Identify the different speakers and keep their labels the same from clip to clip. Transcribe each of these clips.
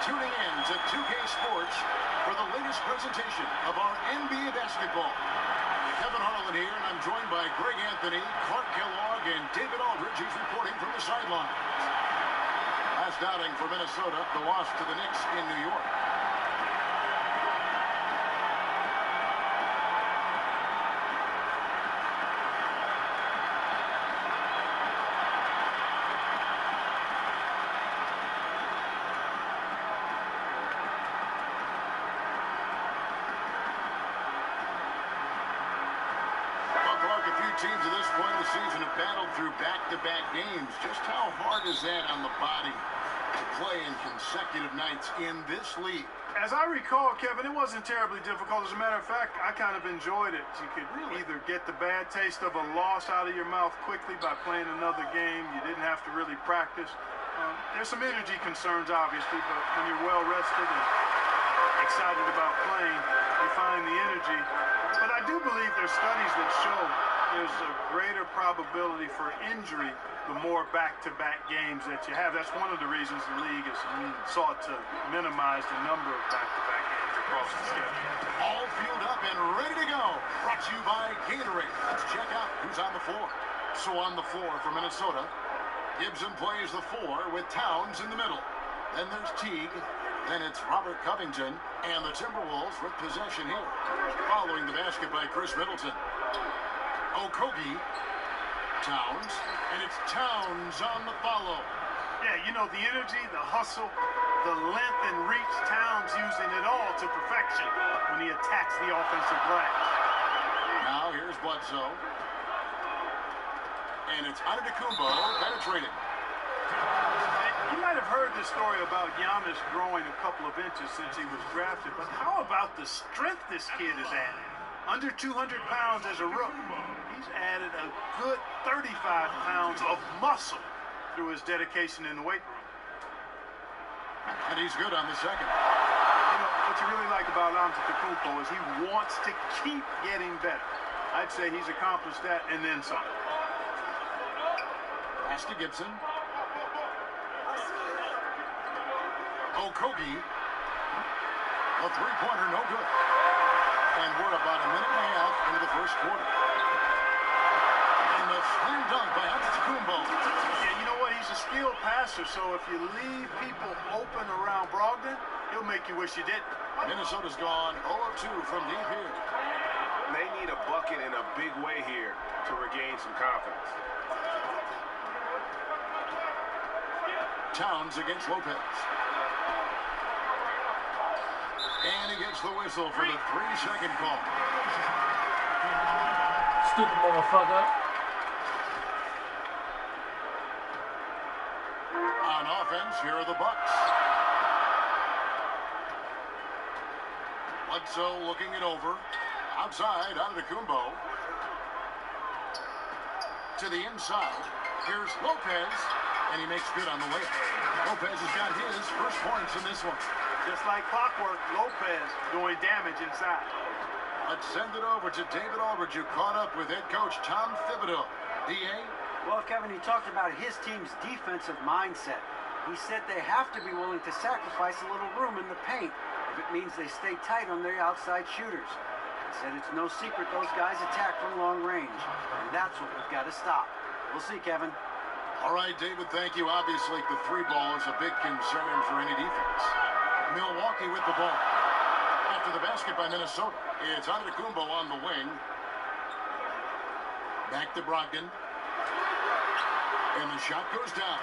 Speaker 1: tuning in to 2K Sports for the latest presentation of our NBA basketball. Kevin Harlan here, and I'm joined by Greg Anthony, Clark Kellogg, and David Aldridge, who's reporting from the sidelines. Last outing for Minnesota, the loss to the Knicks in New York. Teams at this point in the season have battled through back-to-back games. Just how hard is that on the body to play in consecutive nights in this league?
Speaker 2: As I recall, Kevin, it wasn't terribly difficult. As a matter of fact, I kind of enjoyed it. You could either get the bad taste of a loss out of your mouth quickly by playing another game. You didn't have to really practice. There's some energy concerns, obviously, but when you're well-rested and excited about playing, you find the energy. But I do believe there's studies that show there's a greater probability for injury the more back-to-back games that you have. That's one of the reasons the league has sought to minimize the number of back-to-back games across the schedule.
Speaker 1: All fueled up and ready to go. Brought to you by Gatorade. Let's check out who's on the floor. So on the floor for Minnesota, Gibson plays the 4 with Towns in the middle. Then there's Teague. Then it's Robert Covington. And the Timberwolves with possession here. Following the basket by Chris Middleton. Okogie, Towns, and it's Towns on the follow.
Speaker 2: Yeah, you know, the energy, the hustle, the length and reach, Towns using it all to perfection when he attacks the offensive glass.
Speaker 1: Now here's Bledsoe. And it's Antetokounmpo penetrating.
Speaker 2: You might have heard this story about Giannis growing a couple of inches since he was drafted, but how about the strength this kid has added? Under 200 pounds as a rookie. He's added a good 35 pounds of muscle through his dedication in the weight room.
Speaker 1: And he's good on the second.
Speaker 2: You know, what you really like about Antetokounmpo is he wants to keep getting better. I'd say he's accomplished that and then some.
Speaker 1: Pass to Gibson. Okogie. A three-pointer, no good. And we're about a minute and a half into the first quarter. And the slam dunk by Antetokounmpo.
Speaker 2: Yeah, you know what? He's a skilled passer, so if you leave people open around Brogdon, he'll make you wish you didn't.
Speaker 1: Minnesota's gone 0 of 2 from deep here.
Speaker 3: They need a bucket in a big way here to regain some confidence.
Speaker 1: Towns against Lopez. And he gets the whistle for the 3-second call.
Speaker 4: Stupid motherfucker.
Speaker 1: On offense, here are the Bucks. Bledsoe looking it over. Outside, Antetokounmpo. To the inside. Here's Lopez. And he makes good on the layup. Lopez has got his first points in this one.
Speaker 2: Just like clockwork, Lopez doing damage inside.
Speaker 1: Let's send it over to David Aldridge, who caught up with head coach Tom Thibodeau. D.A.?
Speaker 5: Well, Kevin, he talked about his team's defensive mindset. He said they have to be willing to sacrifice a little room in the paint if it means they stay tight on their outside shooters. He said it's no secret those guys attack from long range, and that's what we've got to stop. We'll see, Kevin.
Speaker 1: All right, David, thank you. Obviously, the three ball is a big concern for any defense. Milwaukee with the ball. After the basket by Minnesota, it's Antetokounmpo on the wing. Back to Brogdon. And the shot goes down.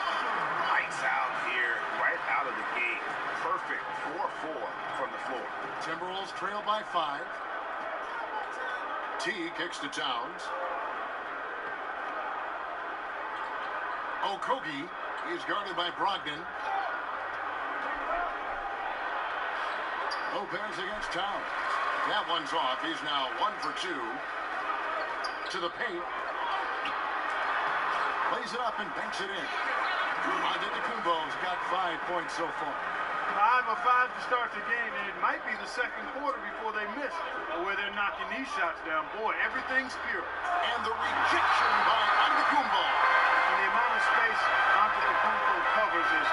Speaker 3: Lights out here, right out of the gate. Perfect 4-4 from the floor.
Speaker 1: Timberwolves trail by 5. T kicks to Towns. Okogie is guarded by Brogdon. Lopez against Towns. That one's off. He's now 1 for 2. To the paint. Plays it up and banks it in. Antetokounmpo's got 5 points so far.
Speaker 2: 5 of 5 to start the game, and it might be the second quarter before they miss where they're knocking these shots down. Boy, everything's pure.
Speaker 1: And the rejection by Antetokounmpo.
Speaker 2: And the amount of space Antetokounmpo covers is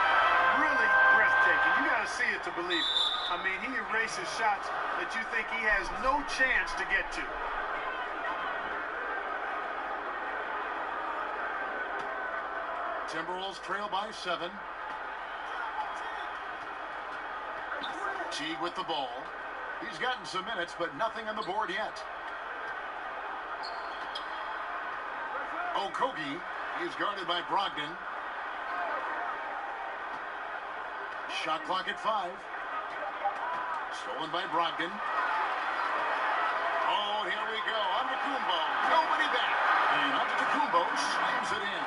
Speaker 2: really breathtaking. You got to gotta see it to believe it. I mean, he erases shots that you think he has no chance to get to.
Speaker 1: Timberwolves trail by 7. Teague with the ball. He's gotten some minutes, but nothing on the board yet. Okogie is guarded by Brogdon. Shot clock at 5. Stolen by Brogdon. Oh, here we go. Antetokounmpo. Nobody back. And Antetokounmpo slams it in.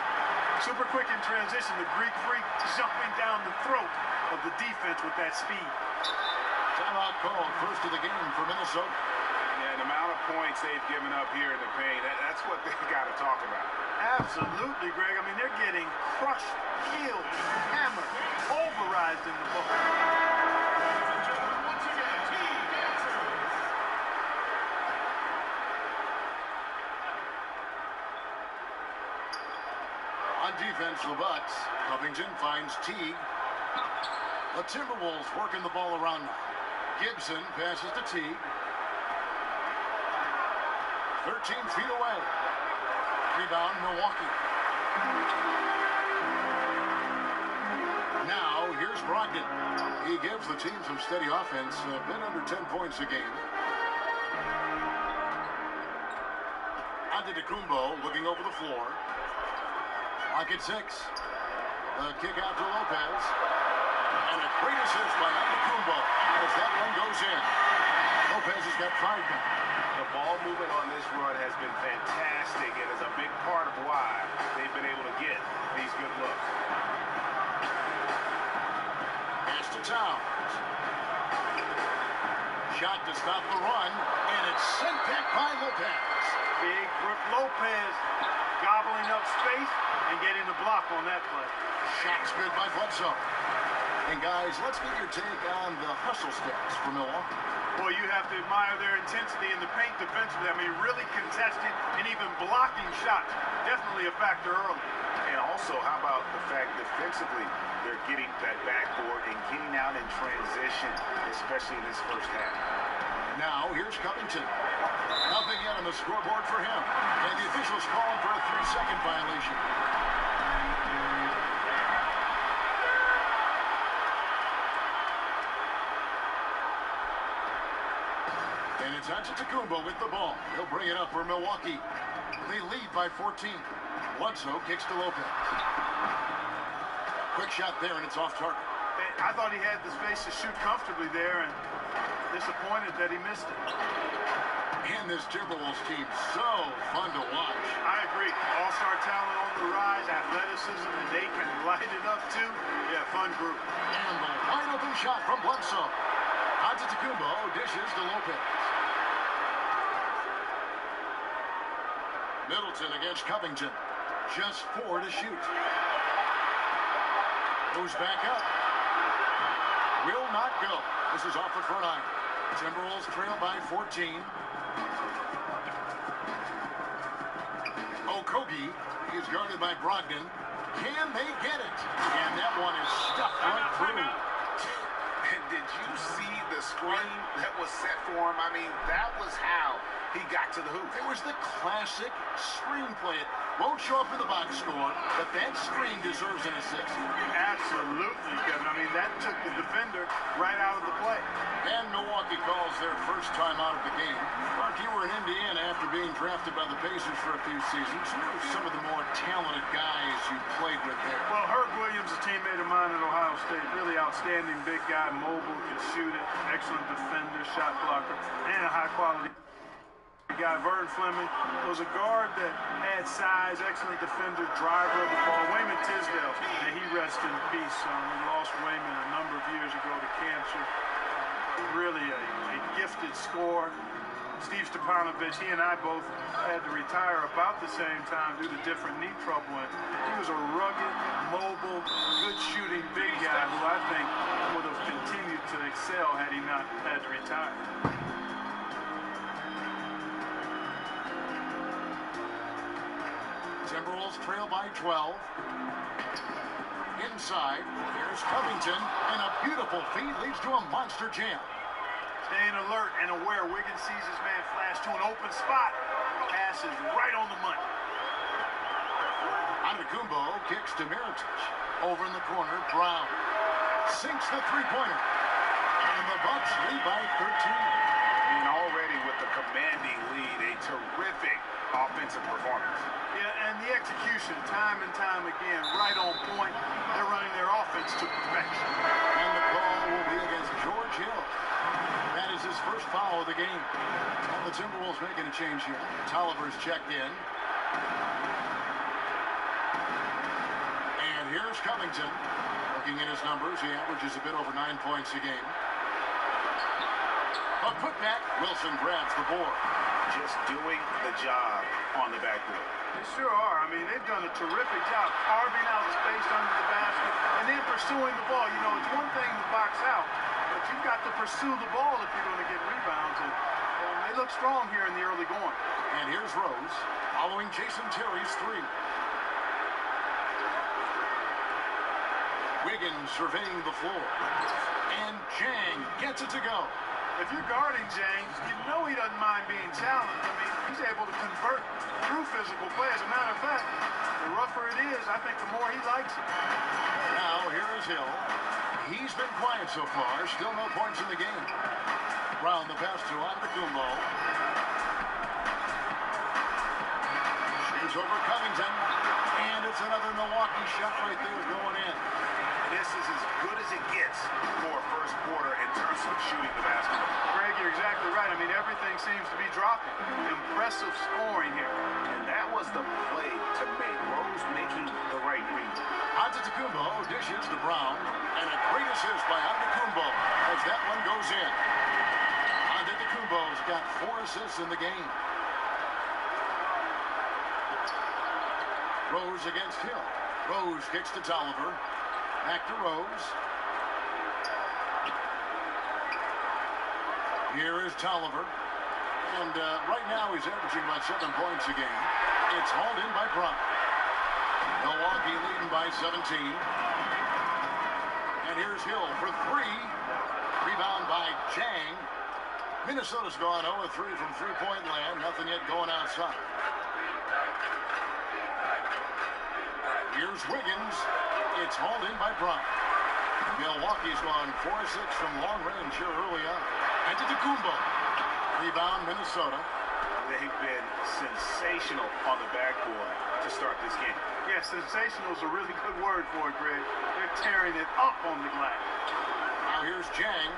Speaker 2: Super quick in transition. The Greek freak jumping down the throat of the defense with that speed.
Speaker 1: Timeout called. First of the game for Minnesota.
Speaker 3: Yeah, the amount of points they've given up here in the paint, that's what they've got to talk about.
Speaker 2: Absolutely, Greg. I mean, they're getting crushed, killed, hammered, pulverized in the ball.
Speaker 1: On defense, the Bucks. Covington finds Teague. The Timberwolves working the ball around now. Gibson passes to Teague. 13 feet away. Rebound, Milwaukee. Now, here's Brogdon. He gives the team some steady offense. A bit under 10 points a game. Antetokounmpo looking over the floor. Clock at 6. The kick out to Lopez. And a great assist by Antetokounmpo as that one goes in. Lopez has got 5 now.
Speaker 3: The ball movement on this run has been fantastic and is a big part of why they've been able to get these good looks.
Speaker 1: Pass to Towns. Shot to stop the run, and it's sent back by Lopez.
Speaker 2: Big Brook Lopez gobbling up space and getting the block on that play.
Speaker 1: Shot's good by Bledsoe. And guys, let's get your take on the hustle stats for Milwaukee.
Speaker 2: Boy, you have to admire their intensity in the paint defensively. I mean, really contesting and even blocking shots. Definitely a factor early.
Speaker 3: And also, how about the fact defensively, they're getting that backboard and getting out in transition, especially in this first half.
Speaker 1: Now, here's Covington. Nothing yet on the scoreboard for him. And the officials calling for a 3-second violation. And it's Antetokounmpo with the ball. He'll bring it up for Milwaukee. They lead by 14. Bledsoe kicks to Lopez. Quick shot there, and it's off target.
Speaker 2: I thought he had the space to shoot comfortably there, and disappointed that he missed it.
Speaker 1: And this Timberwolves team, so fun to watch.
Speaker 2: I agree. All-star talent on the rise, athleticism, and they can light it up too. Yeah, fun group.
Speaker 1: And the wide open shot from Bledsoe. Antetokounmpo dishes to Lopez. Middleton against Covington. Just 4 to shoot. Goes back up. Will not go. This is off the front iron. Timberwolves trail by 14. Okogie is guarded by Brogdon. Can they get it? And that one is stuffed right through.
Speaker 3: And did you see the screen that was set for him? I mean, that was how he got to the hoop.
Speaker 1: It was the classic screenplay. It won't show up in the box score, but that screen deserves an assist.
Speaker 2: Absolutely, Kevin. I mean, that took the defender right out of the play.
Speaker 1: And Milwaukee calls their first time out of the game. Mark, you were in Indiana after being drafted by the Pacers for a few seasons. Who are some of the more talented guys you played with there?
Speaker 2: Well, Herb Williams, a teammate of mine at Ohio State, really outstanding big guy, mobile, can shoot it, excellent defender, shot blocker, and a high-quality guy. Vern Fleming was a guard that had size, excellent defender, driver of the ball. Wayman Tisdale, and he rests in peace. We lost Wayman a number of years ago to cancer. Really a gifted scorer. Steve Stepanovich, he and I both had to retire about the same time due to different knee trouble. And he was a rugged, mobile, good shooting big guy who I think would have continued to excel had he not had to retire.
Speaker 1: Timberwolves trail by 12. inside. Here's Covington, and a beautiful feed leads to a monster jam.
Speaker 2: Staying alert and aware. Wiggins sees his man flash to an open spot. Pass is right on the money.
Speaker 1: Antetokounmpo kicks to Mirotic. Over in the corner, Brown sinks the three-pointer. And the Bucks lead by 13.
Speaker 3: I mean, already with the commanding lead, a terrific offensive performance.
Speaker 2: Yeah, and the execution, time and time again, right on point. They're running their offense to perfection.
Speaker 1: And the call will be against George Hill. That is his first foul of the game. And the Timberwolves making a change here. Tolliver's checked in. And here's Covington. Looking at his numbers, he averages a bit over 9 points a game. A putback, Wilson grabs the board.
Speaker 3: Just doing the job on the backboard.
Speaker 2: They sure are. I mean, they've done a terrific job carving out space under the basket and then pursuing the ball. You know, it's one thing to box out, but you've got to pursue the ball if you're going to get rebounds. And they look strong here in the early going.
Speaker 1: And here's Rose following Jason Terry's three. Wiggins surveying the floor. And Jang gets it to go.
Speaker 2: If you're guarding James, you know he doesn't mind being challenged. I mean, he's able to convert through physical play. As a matter of fact, the rougher it is, I think the more he likes it.
Speaker 1: Now, here is Hill. He's been quiet so far. Still no points in the game. Brown the pass to Antetokounmpo. Shoots over Covington. And it's another Milwaukee shot right there going in.
Speaker 3: This is as good as it gets for a first quarter in terms of shooting the basketball.
Speaker 2: Greg, you're exactly right. I mean, everything seems to be dropping. Impressive scoring here.
Speaker 3: And that was the play to make. Rose making the right read.
Speaker 1: Antetokounmpo dishes to Brown. And a great assist by Antetokounmpo as that one goes in. Antetokounmpo's got 4 assists in the game. Rose against Hill. Rose kicks to Tolliver. Back to Rose. Here is Tolliver. And right now he's averaging about 7 points a game. It's hauled in by Brown. Milwaukee leading by 17. And here's Hill for 3. Rebound by Jang. Minnesota's gone 0-3 from three-point land. Nothing yet going outside. Here's Wiggins. It's hauled in by Brown. Milwaukee's gone 4-6 from long range here early on. Antetokounmpo. Rebound, Minnesota.
Speaker 3: They've been sensational on the backboard to start this game.
Speaker 2: Yeah, sensational is a really good word for it, Greg. They're tearing it up on the glass.
Speaker 1: Now here's Jang.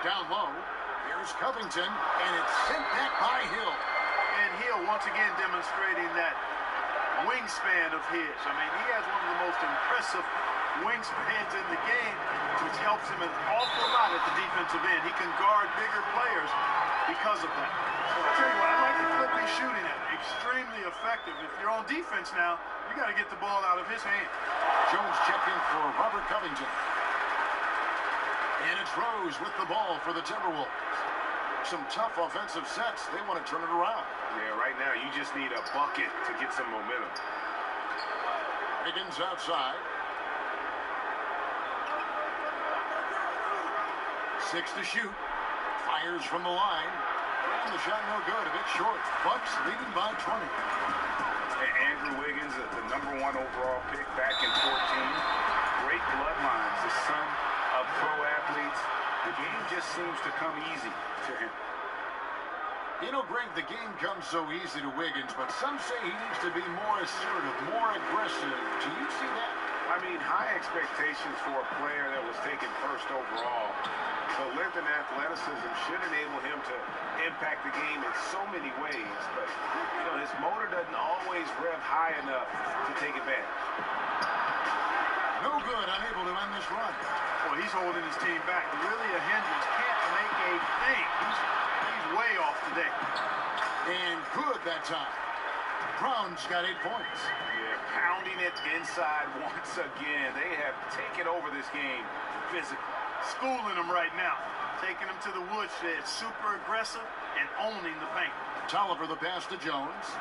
Speaker 1: Down low. Here's Covington. And it's sent back by Hill.
Speaker 2: And Hill once again demonstrating that wingspan of his. I mean, he has one of the most impressive wingspans in the game, which helps him an awful lot at the defensive end. He can guard bigger players because of that. So I'll tell you what, I like the clip he's shooting at. Extremely effective. If you're on defense now, you got to get the ball out of his hand.
Speaker 1: Jones checked in for Robert Covington. And it's Rose with the ball for the Timberwolves. Some tough offensive sets. They want to turn it around.
Speaker 3: Yeah, right now you just need a bucket to get some momentum.
Speaker 1: Wiggins outside. 6 to shoot. Fires from the line. And the shot no good. A bit short. Bucks leading by 20.
Speaker 3: And Andrew Wiggins, the #1 overall pick back in 14. Great bloodlines. The son of pro athletes. The game just seems to come easy to him.
Speaker 1: You know, Greg, the game comes so easy to Wiggins, but some say he needs to be more assertive, more aggressive. Do you see that?
Speaker 3: I mean, high expectations for a player that was taken first overall. The length and athleticism should enable him to impact the game in so many ways. But, you know, his motor doesn't always rev high enough to take advantage.
Speaker 1: No good, unable to end this run.
Speaker 2: Well, he's holding his team back. Lilia Hendricks can't make a thing. He's way off today.
Speaker 1: And good that time. Brown's got 8 points.
Speaker 3: Yeah, pounding it inside once again. They have taken over this game physically.
Speaker 2: Schooling them right now. Taking them to the woodshed. Super aggressive and owning the paint.
Speaker 1: Tolliver the pass to Jones.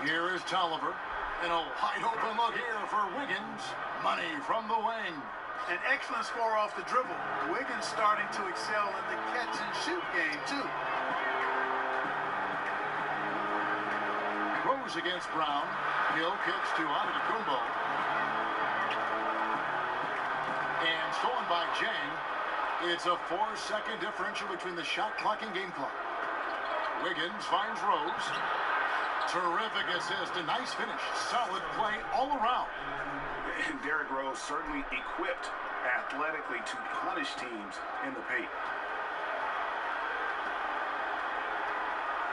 Speaker 1: Here is Tolliver. And a wide open look here for Wiggins. Money from the wing.
Speaker 2: An excellent score off the dribble. Wiggins starting to excel in the catch and shoot game, too.
Speaker 1: Rose against Brown. Hill kicks to Antetokounmpo. And stolen by Jang. It's a 4-second differential between the shot clock and game clock. Wiggins finds Rose. Terrific assist, a nice finish. Solid play all around.
Speaker 3: And Derrick Rose certainly equipped athletically to punish teams in the paint.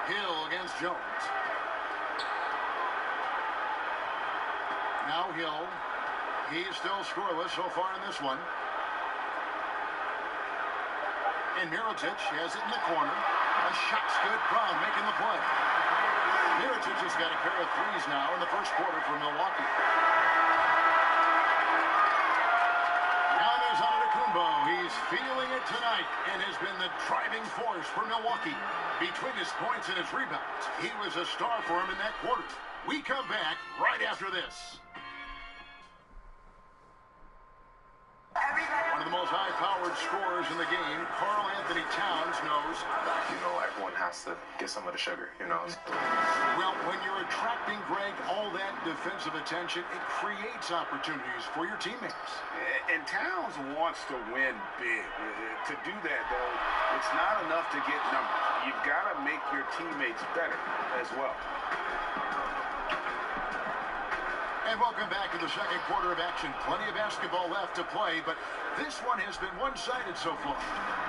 Speaker 1: Hill against Jones. Now Hill. He's still scoreless so far in this one. And Mirotic has it in the corner. A shot's good. Brown making the play. Mirotic has got a pair of threes now in the first quarter for Milwaukee. Giannis Antetokounmpo, he's feeling it tonight and has been the driving force for Milwaukee. Between his points and his rebounds, he was a star for him in that quarter. We come back right after this. One of the most high-powered scorers in the game, Karl Anthony Towns knows.
Speaker 6: You know, everyone has to get some of the sugar, you know.
Speaker 1: Well, when you're attracting, Greg, all that defensive attention, it creates opportunities for your teammates.
Speaker 3: And Towns wants to win big. To do that, though, it's not enough to get numbers. You've got to make your teammates better as well.
Speaker 1: And welcome back to the second quarter of action. Plenty of basketball left to play, but this one has been one-sided so far.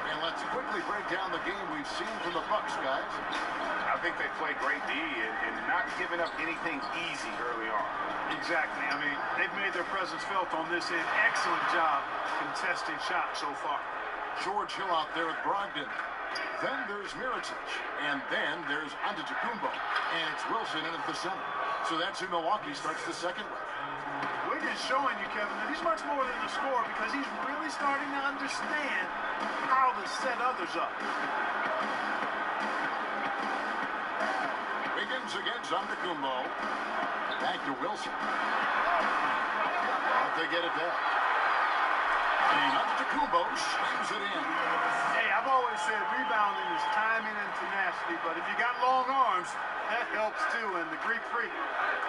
Speaker 1: And let's quickly break down the game we've seen from the Bucks, guys.
Speaker 3: I think they played great D and not giving up anything easy early on.
Speaker 2: Exactly. I mean, they've made their presence felt on this end. Excellent job contesting shots so far.
Speaker 1: George Hill out there with Brogdon. Then there's Mirotic. And then there's Antetokounmpo. And it's Wilson in at the center. So that's who Milwaukee starts the second with.
Speaker 2: Wiggins showing you, Kevin, that he's much more than a scorer because he's really starting to understand how to set others up.
Speaker 1: Wiggins against Antetokounmpo. Back to Wilson. But they get it back. And Antetokounmpo slams it in.
Speaker 2: Hey, I've always said rebounding is timing and tenacity, but if you got long arms, that helps too, and the Greek Freak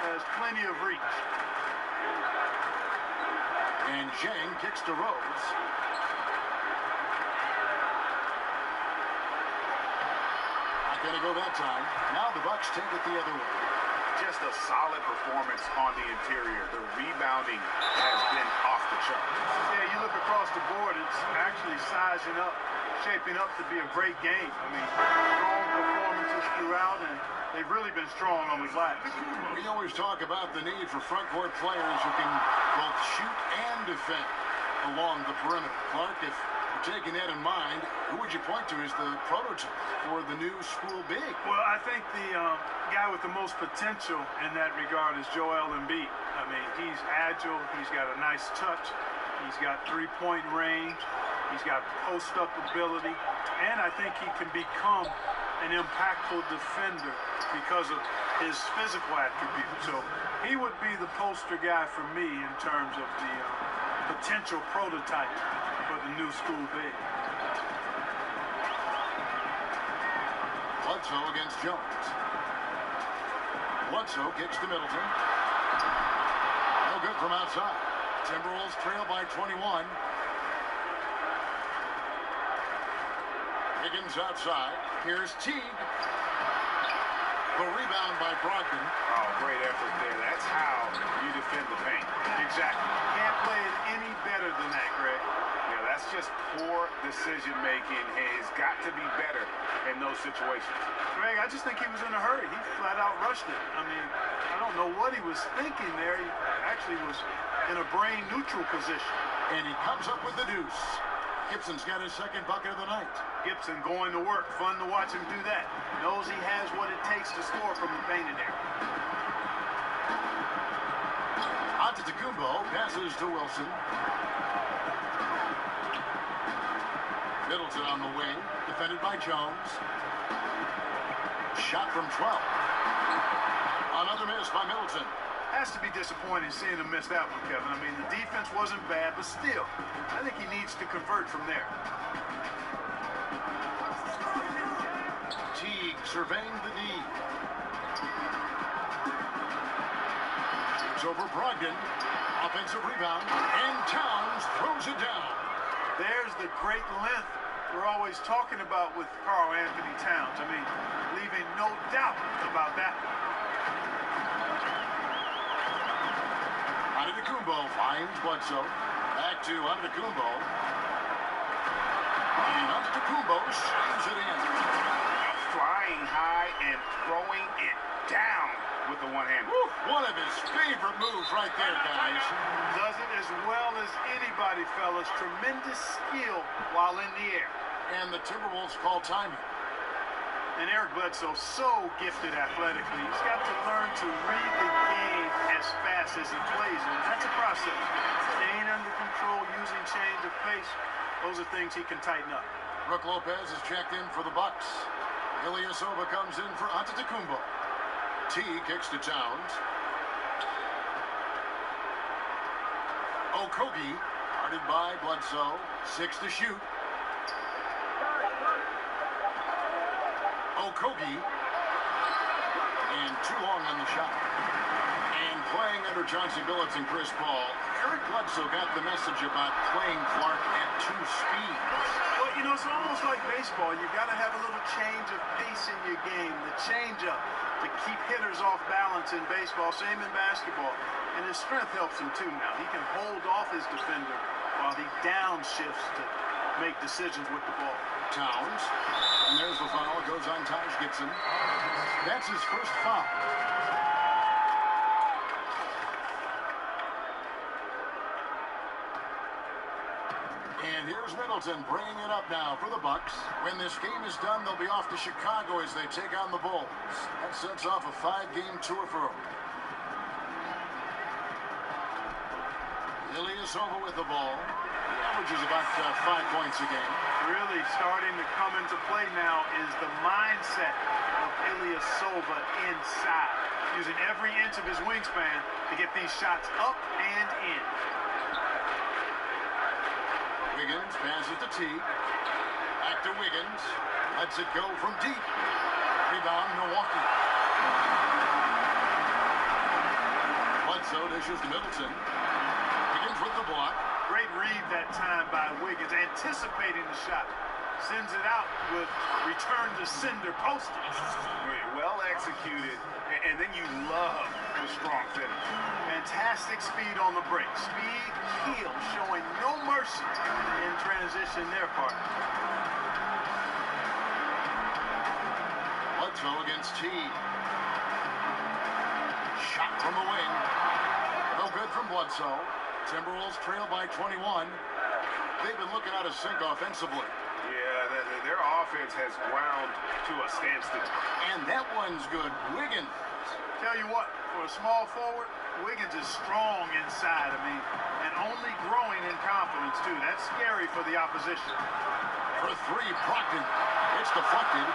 Speaker 2: has plenty of reach.
Speaker 1: And Jang kicks to Rose. Not going to go that time. Now the Bucks take it the other way.
Speaker 3: Just a solid performance on the interior. The rebounding has been off the charts.
Speaker 2: Yeah, you look across the board, it's actually sizing up, shaping up to be a great game. I mean, strong performances throughout, and they've really been strong on the glass.
Speaker 1: We always talk about the need for front court players who can both shoot and defend along the perimeter. Clark, if you're taking that in mind, who would you point to as the prototype for the new school big?
Speaker 2: Well, I think the guy with the most potential in that regard is Joel Embiid. I mean, he's agile, he's got a nice touch, he's got three-point range, he's got post-up ability, and I think he can become an impactful defender because of his physical attributes. So he would be the poster guy for me in terms of the potential prototype for the new school big.
Speaker 1: Bledsoe against Jones. Bledsoe kicks to Middleton. No good from outside. Timberwolves trail by 21. Higgins outside. Here's Teague. The rebound by Brogdon.
Speaker 3: Oh, great effort there. That's how you defend the paint.
Speaker 2: Exactly. Can't play it any better than that, Greg.
Speaker 3: Yeah, that's just poor decision-making. He's got to be better in those situations.
Speaker 2: Greg, I just think he was in a hurry. He flat out rushed it. I mean, I don't know what he was thinking there. He actually was in a brain-neutral position.
Speaker 1: And he comes up with the deuce. Gibson's got his second bucket of the night.
Speaker 2: Gibson going to work. Fun to watch him do that. Knows he has what it takes to score from the painted area.
Speaker 1: Antetokounmpo passes to Wilson. Middleton on the wing, defended by Jones. Shot from 12. Another miss by Middleton.
Speaker 2: Has to be disappointing seeing him miss that one, Kevin. I mean, the defense wasn't bad, but still, I think he needs to convert from there.
Speaker 1: Teague surveying the D. It's over Brogdon. Offensive rebound. And Towns throws it down.
Speaker 2: There's the great length we're always talking about with Karl Anthony Towns. I mean, leaving no doubt about that.
Speaker 1: Antetokounmpo finds Bledsoe. Back to Antetokounmpo. And Antetokounmpo slams it in.
Speaker 3: Flying high and throwing it down with the one-hander.
Speaker 1: One of his favorite moves right there, guys.
Speaker 2: Does it as well as anybody, fellas. Tremendous skill while in the air.
Speaker 1: And the Timberwolves call timing.
Speaker 2: And Eric Bledsoe, so gifted athletically. He's got to learn to read the game as fast as he plays it. And that's a process. Staying under control, using change of pace, those are things he can tighten up.
Speaker 1: Brook Lopez is checked in for the Bucks. Ilyasova comes in for Antetokounmpo. T kicks to Towns. Okogie, guarded by Bledsoe. 6 to shoot. Okogie. And too long on the shot. And playing under Chauncey Billups and Chris Paul, Eric Bledsoe got the message about playing Clark at 2 speeds.
Speaker 2: Well, you know, it's almost like baseball. You've got to have a little change of pace in your game, the change-up to keep hitters off balance in baseball, same in basketball. And his strength helps him, too, now. He can hold off his defender while he downshifts to make decisions with the ball.
Speaker 1: Towns. And there's the foul. It goes on Taj Gibson. That's his first foul. And here's Middleton bringing it up now for the Bucks. When this game is done, they'll be off to Chicago as they take on the Bulls. That sets off a 5-game tour for them. Ilyasova with the ball. He averages about 5 points a game.
Speaker 2: Really starting to come into play now is the mindset of Ilyasova inside, using every inch of his wingspan to get these shots up and in.
Speaker 1: Wiggins passes to T. Back to Wiggins. Lets it go from deep. Rebound, Milwaukee. Bledsoe dishes to Middleton. Wiggins with the block.
Speaker 2: Great read that time by Wiggins, anticipating the shot. Sends it out with return to sender postage.
Speaker 3: Well executed, and then you love the strong finish.
Speaker 2: Fantastic speed on the break. Speed, heel, showing no mercy in transition their part.
Speaker 1: Bledsoe against T. Shot from the wing. No good from Bledsoe. Timberwolves trail by 21. They've been looking out of sync offensively.
Speaker 3: Yeah, their offense has ground to a standstill.
Speaker 1: And that one's good. Wiggins.
Speaker 2: Tell you what, for a small forward, Wiggins is strong inside. I mean, and only growing in confidence, too. That's scary for the opposition.
Speaker 1: For 3, Brogdon. It's deflected.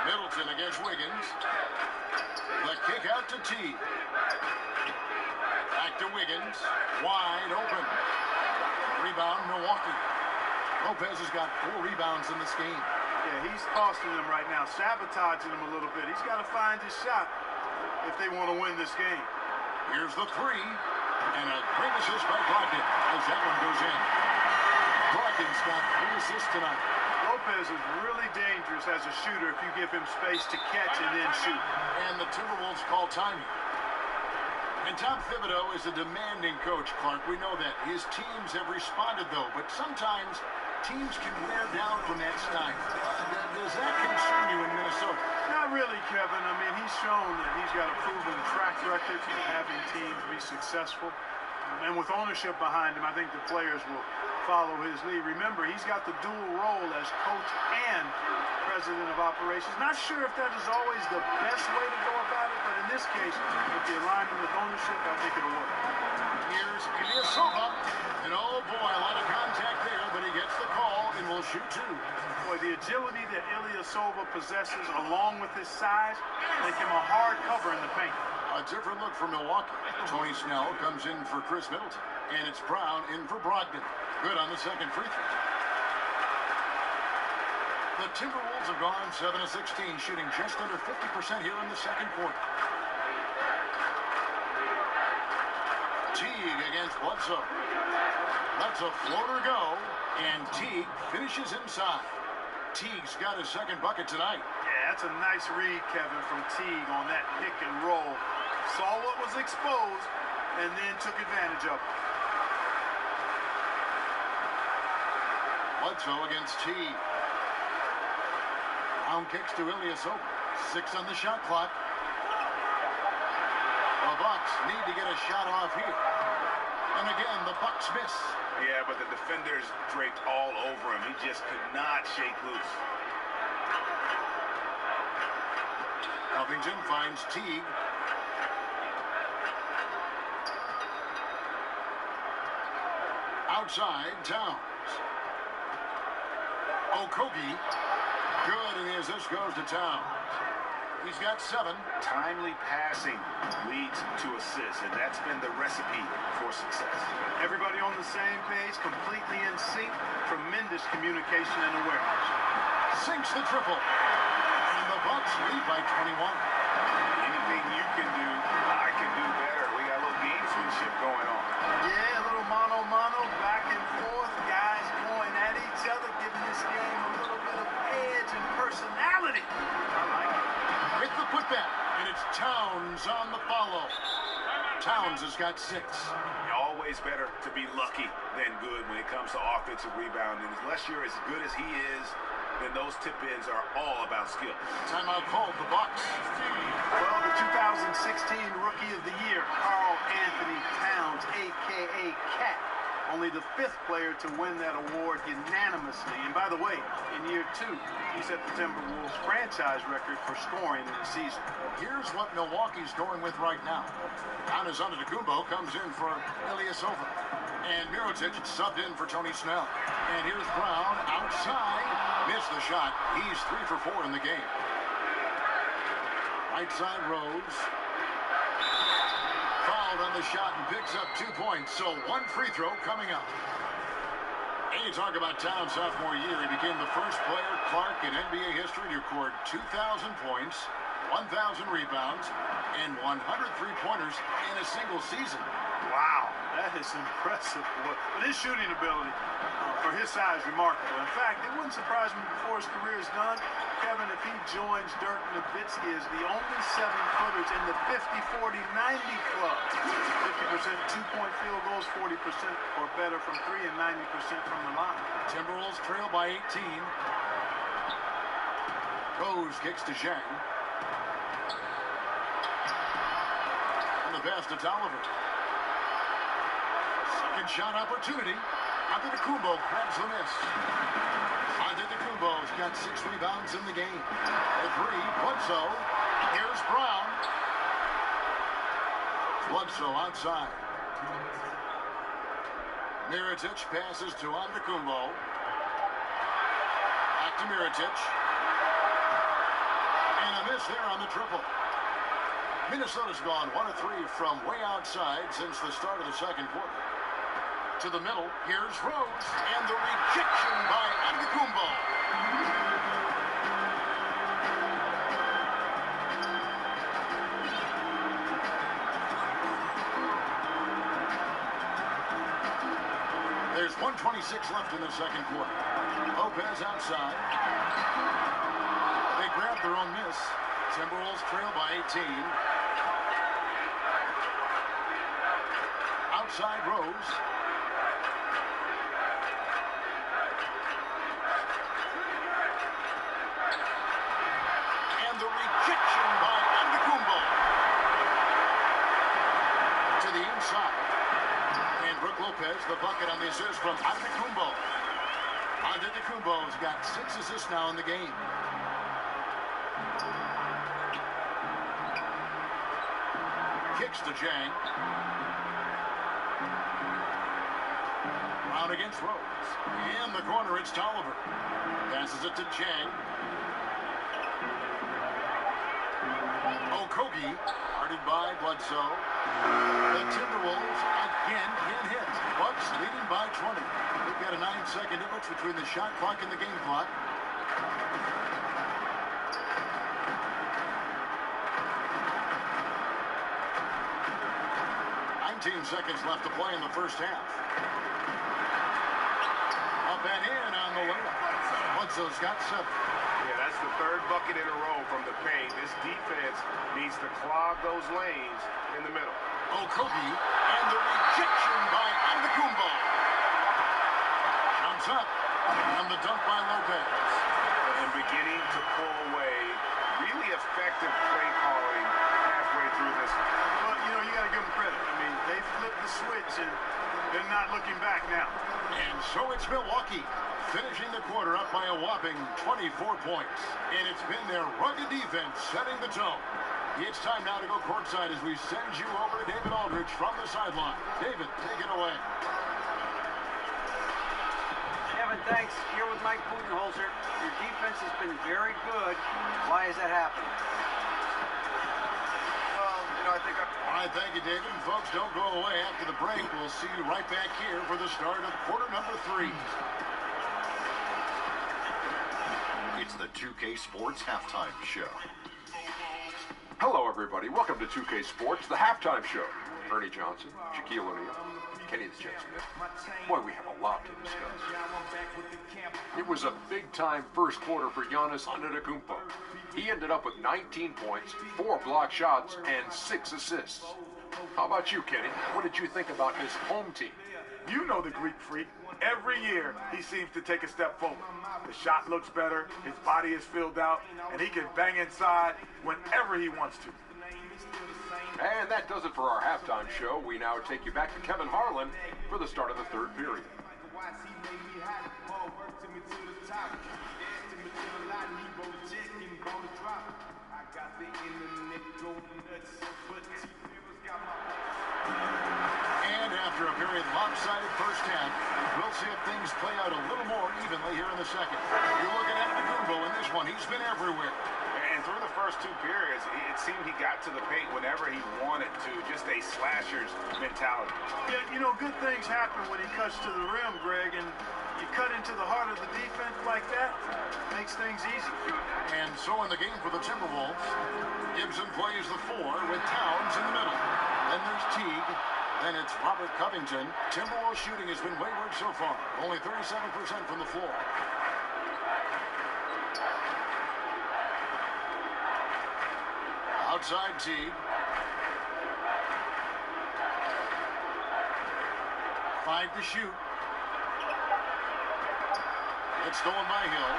Speaker 1: Middleton against Wiggins. The kick out to T. Back to Wiggins. Wide open. Rebound, Milwaukee. Lopez has got 4 rebounds in this game.
Speaker 2: Yeah, he's costing them right now, sabotaging them a little bit. He's got to find his shot if they want to win this game.
Speaker 1: Here's the 3. And a great assist by Brogdon as that one goes in. Brogdon's got 3 assists tonight.
Speaker 2: Lopez is really dangerous as a shooter if you give him space to catch and then shoot.
Speaker 1: And the Timberwolves call timing. And Tom Thibodeau is a demanding coach, Clark. We know that. His teams have responded, though. But sometimes teams can wear down from that style. Does that concern you in Minnesota?
Speaker 2: Not really, Kevin. I mean, he's shown that he's got a proven track record of having teams be successful. And with ownership behind him, I think the players will follow his lead. Remember, he's got the dual role as coach and president of operations. Not sure if that is always the best way to go about it, but in this case, with the alignment with ownership, I think it'll work.
Speaker 1: Here's Ilyasova. And oh boy, a lot of contact there, but he gets the call and will shoot two.
Speaker 2: Boy, the agility that Ilyasova possesses along with his size make him a hard cover in the paint.
Speaker 1: A different look for Milwaukee. Tony Snell comes in for Chris Middleton. And it's Brown in for Brogdon. Good on the second free throw. The Timberwolves have gone 7 of 16, shooting just under 50% here in the second quarter. Teague against Bledsoe. Lets a floater go, and Teague finishes inside. Teague's got his second bucket tonight.
Speaker 2: Yeah, that's a nice read, Kevin, from Teague on that pick and roll. Saw what was exposed and then took advantage of it.
Speaker 1: Bledsoe against Teague. Brown kicks to Ilyasova. 6 on the shot clock. The Bucks need to get a shot off here. And again, the Bucks miss.
Speaker 3: Yeah, but the defenders draped all over him. He just could not shake loose.
Speaker 1: Covington finds Teague. Outside, Towns. Okogie. Good, and the assist goes to Towns. He's got 7.
Speaker 3: Timely passing leads to assists, and that's been the recipe for success.
Speaker 2: Everybody on the same page, completely in sync. Tremendous communication and awareness.
Speaker 1: Sinks the triple. And the Bucks lead by 21.
Speaker 3: Anything you can do, I can do better. We got a little gamesmanship going on.
Speaker 2: Yeah, a little mano-mano, back and forth. Guys going at each other, giving this game a little bit of edge and personality. I like it.
Speaker 1: With the putback, and it's Towns on the follow. Towns has got 6.
Speaker 3: Always better to be lucky than good when it comes to offensive rebounding. Unless you're as good as he is, then those tip-ins are all about skill.
Speaker 1: Timeout called the Bucks.
Speaker 2: Well, the 2016 Rookie of the Year, Karl Anthony Towns, a.k.a. Cat. Only the 5th player to win that award unanimously. And by the way, in year 2, he set the Timberwolves franchise record for scoring in the season.
Speaker 1: Here's what Milwaukee's going with right now. Giannis Antetokounmpo comes in for Ilyasova. And Mirotic subbed in for Tony Snell. And here's Brown outside. Missed the shot. He's 3 for 4 in the game. Right side Rose. Fouled on the shot and picks up 2 points. So 1 free throw coming up. And you talk about Towns' sophomore year. He became the first player, Clark, in NBA history to record 2,000 points, 1,000 rebounds, and 100 three-pointers in a single season.
Speaker 2: Wow, that is impressive. But his shooting ability, for his size, remarkable. In fact, it wouldn't surprise me before his career is done, Kevin, if he joins Dirk Nowitzki as the only 7-footers in the 50-40-90 club. 50% two-point field goals, 40% or better from 3, and 90% from the line.
Speaker 1: Timberwolves trail by 18. Rose kicks to Zhang. And the pass to Tolliver. Second shot opportunity. Antetokounmpo grabs the miss. Antetokounmpo's got 6 rebounds in the game. A 3, Bledsoe. Here's Brown. Bledsoe outside. Mirotic passes to Antetokounmpo. Back to Mirotic. And a miss there on the triple. Minnesota's gone 1 of 3 from way outside since the start of the second quarter. To the middle, here's Rose, and the rejection by Antetokounmpo. There's 1:26 left in the second quarter. Lopez outside. They grab their own miss. Timberwolves trail by 18. Outside Rose. And the rejection by Antetokounmpo. To the inside. And Brook Lopez, the bucket on the assist from Antetokounmpo. Antetokounmpo's got 6 assists now in the game. Kicks to Zhang. Brown against Rhodes. In the corner, it's Tolliver. Passes it to Chang. Okogie, guarded by Bledsoe. The Timberwolves again can't hit. Bucks leading by 20. We've got a 9-second difference between the shot clock and the game clock. 19 seconds left to play in the first half. Up and in on the layup. Bledsoe's got 7.
Speaker 3: Yeah, that's the third bucket in a row from the paint. This defense needs to clog those lanes in the middle.
Speaker 1: Okogie and the rejection by Antetokounmpo. Jumps up and the dunk by Lopez.
Speaker 3: And beginning to pull away. Really effective play calling halfway through this.
Speaker 2: Well, you know, you got to give them credit. I mean, they flipped the switch and they're not looking back now.
Speaker 1: And so it's Milwaukee finishing the quarter up by a whopping 24 points. And it's been their rugged defense setting the tone. It's time now to go courtside as we send you over to David Aldridge from the sideline. David, take it away.
Speaker 5: Kevin, thanks. Here with Mike Budenholzer. Your defense has been very good. Why has that happened?
Speaker 6: I think
Speaker 1: All right, thank you, David. And folks, don't go away after the break. We'll see you right back here for the start of quarter number 3.
Speaker 7: It's the 2K Sports Halftime Show.
Speaker 8: Hello, everybody. Welcome to 2K Sports, the halftime show. Ernie Johnson, Shaquille O'Neal, Kenny the Jet Smith. Boy, we have a lot to discuss. It was a big-time first quarter for Giannis Antetokounmpo. He ended up with 19 points, 4 block shots, and 6 assists. How about you, Kenny? What did you think about his home team?
Speaker 9: You know the Greek Freak. Every year, he seems to take a step forward. The shot looks better, his body is filled out, and he can bang inside whenever he wants to.
Speaker 8: And that does it for our halftime show. We now take you back to Kevin Harlan for the start of the third period.
Speaker 1: And after a very lopsided first half, we'll see if things play out a little more evenly here in the second. You're looking at Antetokounmpo in this one. He's been everywhere.
Speaker 3: And through the first 2 periods, it seemed he got to the paint whenever he wanted to. Just a slasher's mentality.
Speaker 2: Yeah, you know, good things happen when he cuts to the rim, Greg, and you cut into the heart of the defense like that, makes things easy.
Speaker 1: And so in the game for the Timberwolves, Gibson plays the 4 with Towns in the middle. Then there's Teague. Then it's Robert Covington. Timberwolves shooting has been wayward so far. Only 37% from the floor. Outside Teague. 5 to shoot. It's stolen by Hill.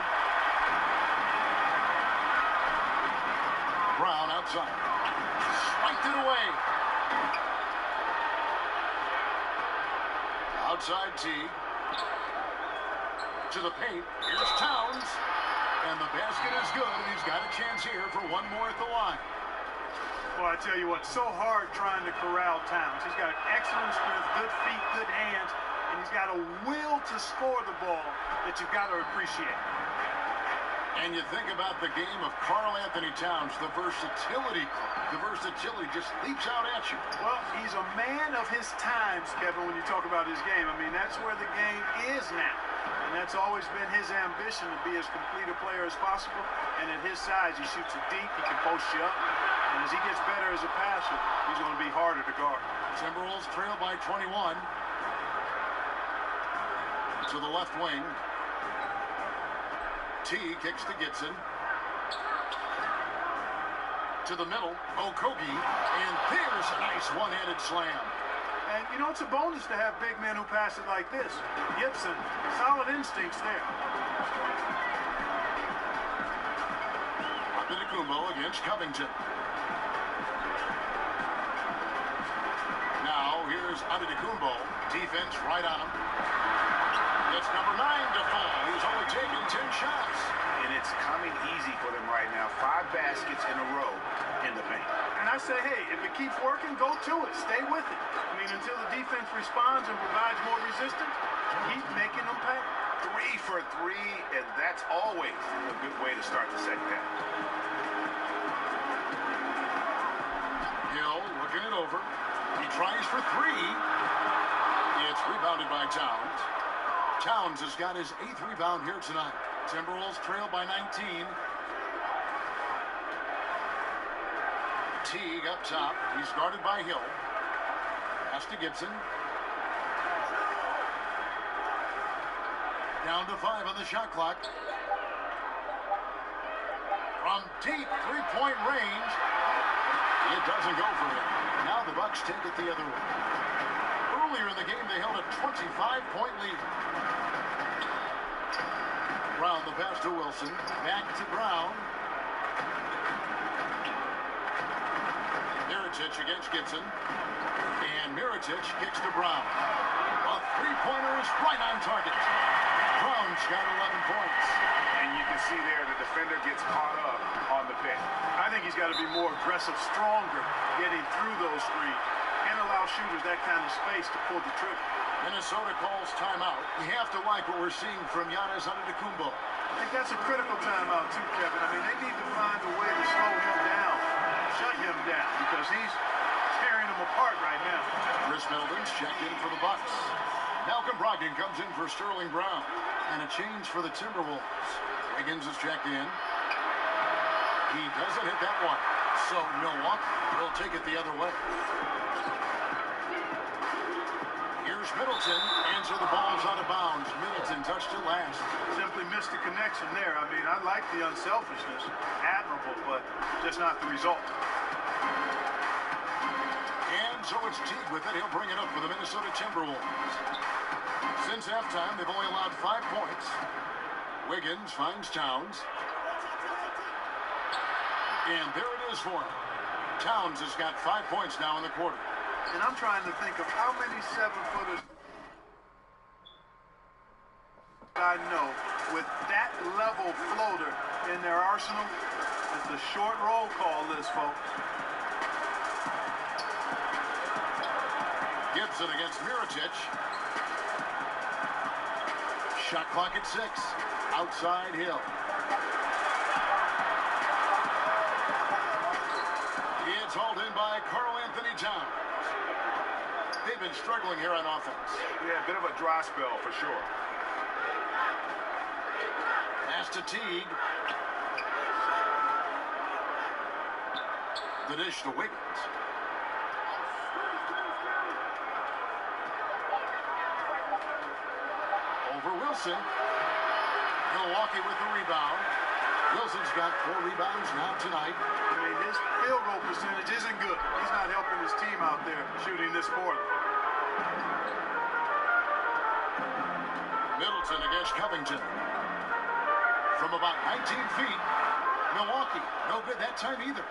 Speaker 1: Brown outside. Swiped it away. Outside Teague. To the paint. Here's Towns. And the basket is good, and he's got a chance here for one more at the line.
Speaker 2: Well, I tell you what, so hard trying to corral Towns. He's got excellent strength, good feet, good hands, and he's got a will to score the ball that you've got to appreciate.
Speaker 1: And you think about the game of Karl Anthony Towns, the versatility just leaps out at you.
Speaker 2: Well, he's a man of his times, Kevin, when you talk about his game. I mean, that's where the game is now. And that's always been his ambition, to be as complete a player as possible. And at his size, he shoots it deep, he can post you up. And as he gets better as a passer, he's going to be harder to guard.
Speaker 1: Timberwolves trail by 21. To the left wing. T kicks to Gibson. To the middle, Okogie, and there's a nice one-handed slam.
Speaker 2: And, you know, it's a bonus to have big men who pass it like this. Gibson, solid instincts there.
Speaker 1: Antetokounmpo against Covington. Now, here's Antetokounmpo. Defense right on him. It's number 9 to fall. He's only taken 10 shots.
Speaker 3: And it's coming easy for them right now. 5 baskets in a row in the paint.
Speaker 2: And I say, hey, if it keeps working, go to it. Stay with it. I mean, until the defense responds and provides more resistance, keep making them pay.
Speaker 3: 3 for 3, and that's always a good way to start the second half.
Speaker 1: Hill looking it over. He tries for 3. It's rebounded by Towns. Towns has got his 8th rebound here tonight. Timberwolves trail by 19. Teague up top. He's guarded by Hill. Pass to Gibson. Down to 5 on the shot clock. From deep three-point range. It doesn't go for him. Now the Bucks take it the other way. Earlier in the game, they held a 25-point lead. Brown the pass to Wilson. Back to Brown. Mirotic against Gibson. And Mirotic kicks to Brown. A three-pointer is right on target. Brown's got 11 points.
Speaker 3: And you can see there the defender gets caught up on the pick.
Speaker 2: I think he's got to be more aggressive, stronger, getting through those screens. And allow shooters that kind of space to pull the trigger.
Speaker 1: Minnesota calls timeout. You have to like what we're seeing from Giannis Antetokounmpo.
Speaker 2: I think that's a critical timeout too, Kevin. I mean, they need to find a way to slow him down, shut him down, because he's tearing them apart right now.
Speaker 1: Chris Middleton's checked in for the Bucks. Malcolm Brogdon comes in for Sterling Brown. And a change for the Timberwolves. Wiggins is checked in. He doesn't hit that one. So Milwaukee will take it the other way. Here's Middleton. And so the ball's out of bounds. Middleton touched it last.
Speaker 2: Simply missed the connection there. I mean, I like the unselfishness. Admirable, but just not the result.
Speaker 1: And so it's Teague with it. He'll bring it up for the Minnesota Timberwolves. Since halftime, they've only allowed 5 points. Wiggins finds Towns. And there it is for him. Towns has got 5 points now in the quarter.
Speaker 2: And I'm trying to think of how many 7-footers I know with that level floater in their arsenal. It's a short roll call list, folks.
Speaker 1: Gibson against Mirotic. Shot clock at 6. Outside Hill. It's hauled in by Karl-Anthony Towns. They've been struggling here on offense.
Speaker 3: Yeah, a bit of a dry spell for sure.
Speaker 1: Pass to Teague. The dish to Wiggins. Over Wilson. Milwaukee with the rebound. Wilson's got 4 rebounds now tonight.
Speaker 2: I mean, his field goal percentage isn't good. He's not helping his team out there shooting this quarter.
Speaker 1: Middleton against Covington. From about 19 feet. Milwaukee, no good that time either.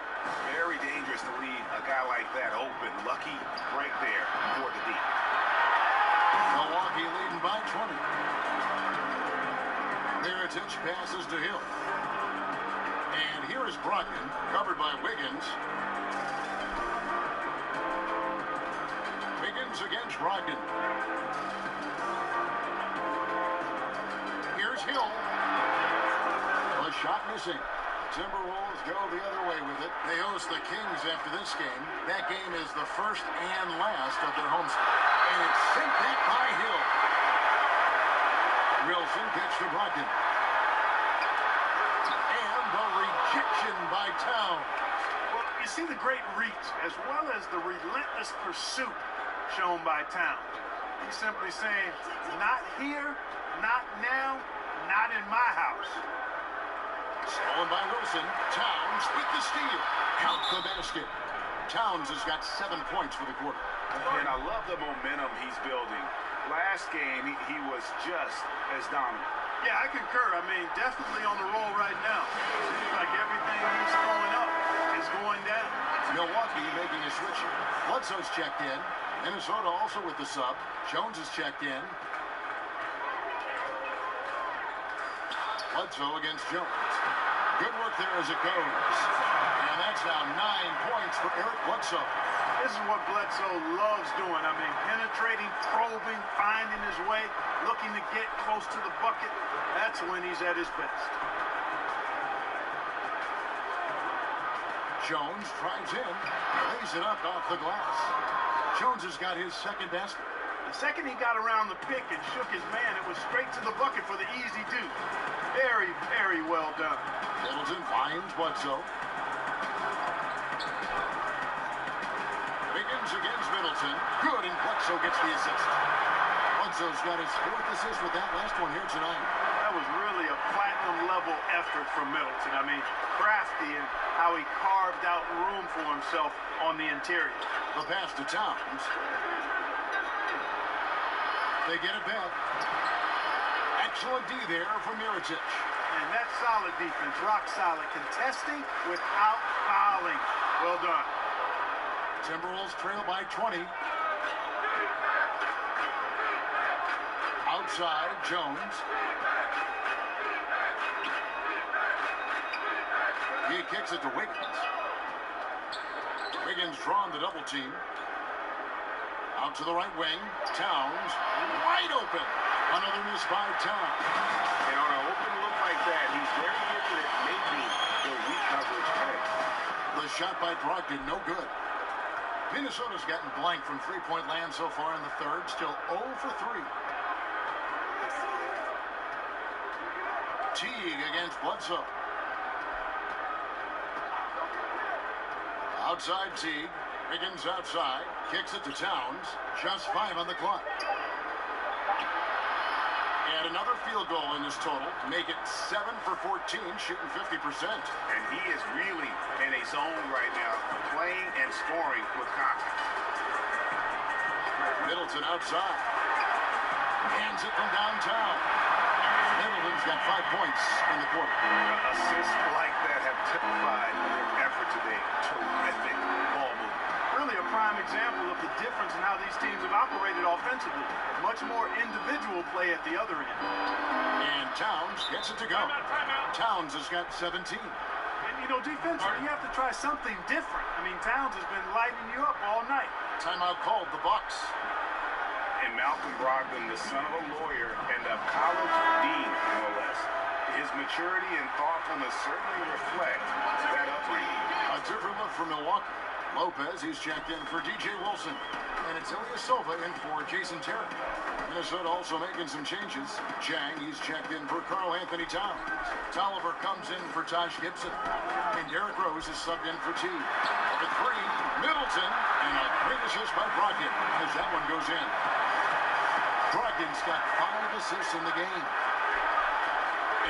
Speaker 3: Very dangerous to leave a guy like that open. Lucky right there for the deep.
Speaker 1: Milwaukee leading by 20. Mirotic passes to Hill. And here is Brogdon, covered by Wiggins. Wiggins against Brogdon. Here's Hill. A shot missing. Timberwolves go the other way with it. They host the Kings after this game. That game is the first and last of their homestand. And it's sent back by Hill. Wilson pitched to Brogdon. And the rejection by Towns.
Speaker 2: Well, you see the great reach as well as the relentless pursuit shown by Towns. He's simply saying, not here, not now, not in my house.
Speaker 1: Stolen by Wilson. Towns with the steal. Count the basket. Towns has got 7 points for the quarter.
Speaker 3: And I love the momentum he's building. Last game, he was just as dominant.
Speaker 2: Yeah, I concur. I mean, definitely on the roll right now. Seems like everything he's throwing up is going down.
Speaker 1: Milwaukee making a switch. Bledsoe's checked in. Minnesota also with the sub. Jones is checked in. Bledsoe against Jones. Good work there as it goes. And that's now 9 points for Eric Bledsoe.
Speaker 2: This is what Bledsoe loves doing. I mean, penetrating, probing, finding his way, looking to get close to the bucket. That's when he's at his best.
Speaker 1: Jones drives in, lays it up off the glass. Jones has got his second basket.
Speaker 2: The second he got around the pick and shook his man, it was straight to the bucket for the easy do. Very, very well done.
Speaker 1: Middleton finds Bledsoe. Wiggins against Middleton. Good, and Bledsoe gets the assist. Bledsoe's got his fourth assist with that last one here tonight.
Speaker 2: That was really a platinum-level effort from Middleton. I mean, crafty in how he carved out room for himself on the interior.
Speaker 1: The pass to Towns. They get it back. Excellent D there from Mirotic.
Speaker 2: And that's solid defense, rock solid. Contesting without fouling. Well done.
Speaker 1: Timberwolves trail by 20. Outside, Jones. He kicks it to Wiggins. Wiggins drawn the double team. Out to the right wing. Towns wide open. Another miss by Towns.
Speaker 3: And on an open look like that, he's very good at making the weak coverage pay.
Speaker 1: The shot by Brogdon, no good. Minnesota's gotten blank from three-point land so far in the third. Still 0 for 3. Teague against Bledsoe. Outside Teague. Wiggins outside. Kicks it to Towns. Just 5 on the clock. And another field goal in this total to make it 7 for 14, shooting 50%.
Speaker 3: And he is really in a zone right now, playing and scoring with confidence.
Speaker 1: Middleton outside. Hands it from downtown. Middleton's got 5 points in the quarter.
Speaker 3: Assists like that have typified their effort today. Terrific ball movement.
Speaker 2: Really a prime example of the difference in how these teams have operated offensively. Much more individual play at the other end.
Speaker 1: And Towns gets it to go. Towns has got 17.
Speaker 2: And, you know, defensively, you have to try something different. I mean, Towns has been lighting you up all night.
Speaker 1: Timeout called, the Bucks.
Speaker 3: And Malcolm Brogdon, the son of a lawyer and a college dean, no less. His maturity and thoughtfulness certainly reflect that upbringing.
Speaker 1: A different look for Milwaukee. Lopez, he's checked in for DJ Wilson. And it's Ilyasova in for Jason Terry. Minnesota also making some changes. Chang, he's checked in for Karl Anthony Towns. Tolliver comes in for Taj Gibson. And Derrick Rose is subbed in for T. At 3, Middleton. And a great assist by Brogdon as that one goes in. Brogdon's got 5 assists in the game.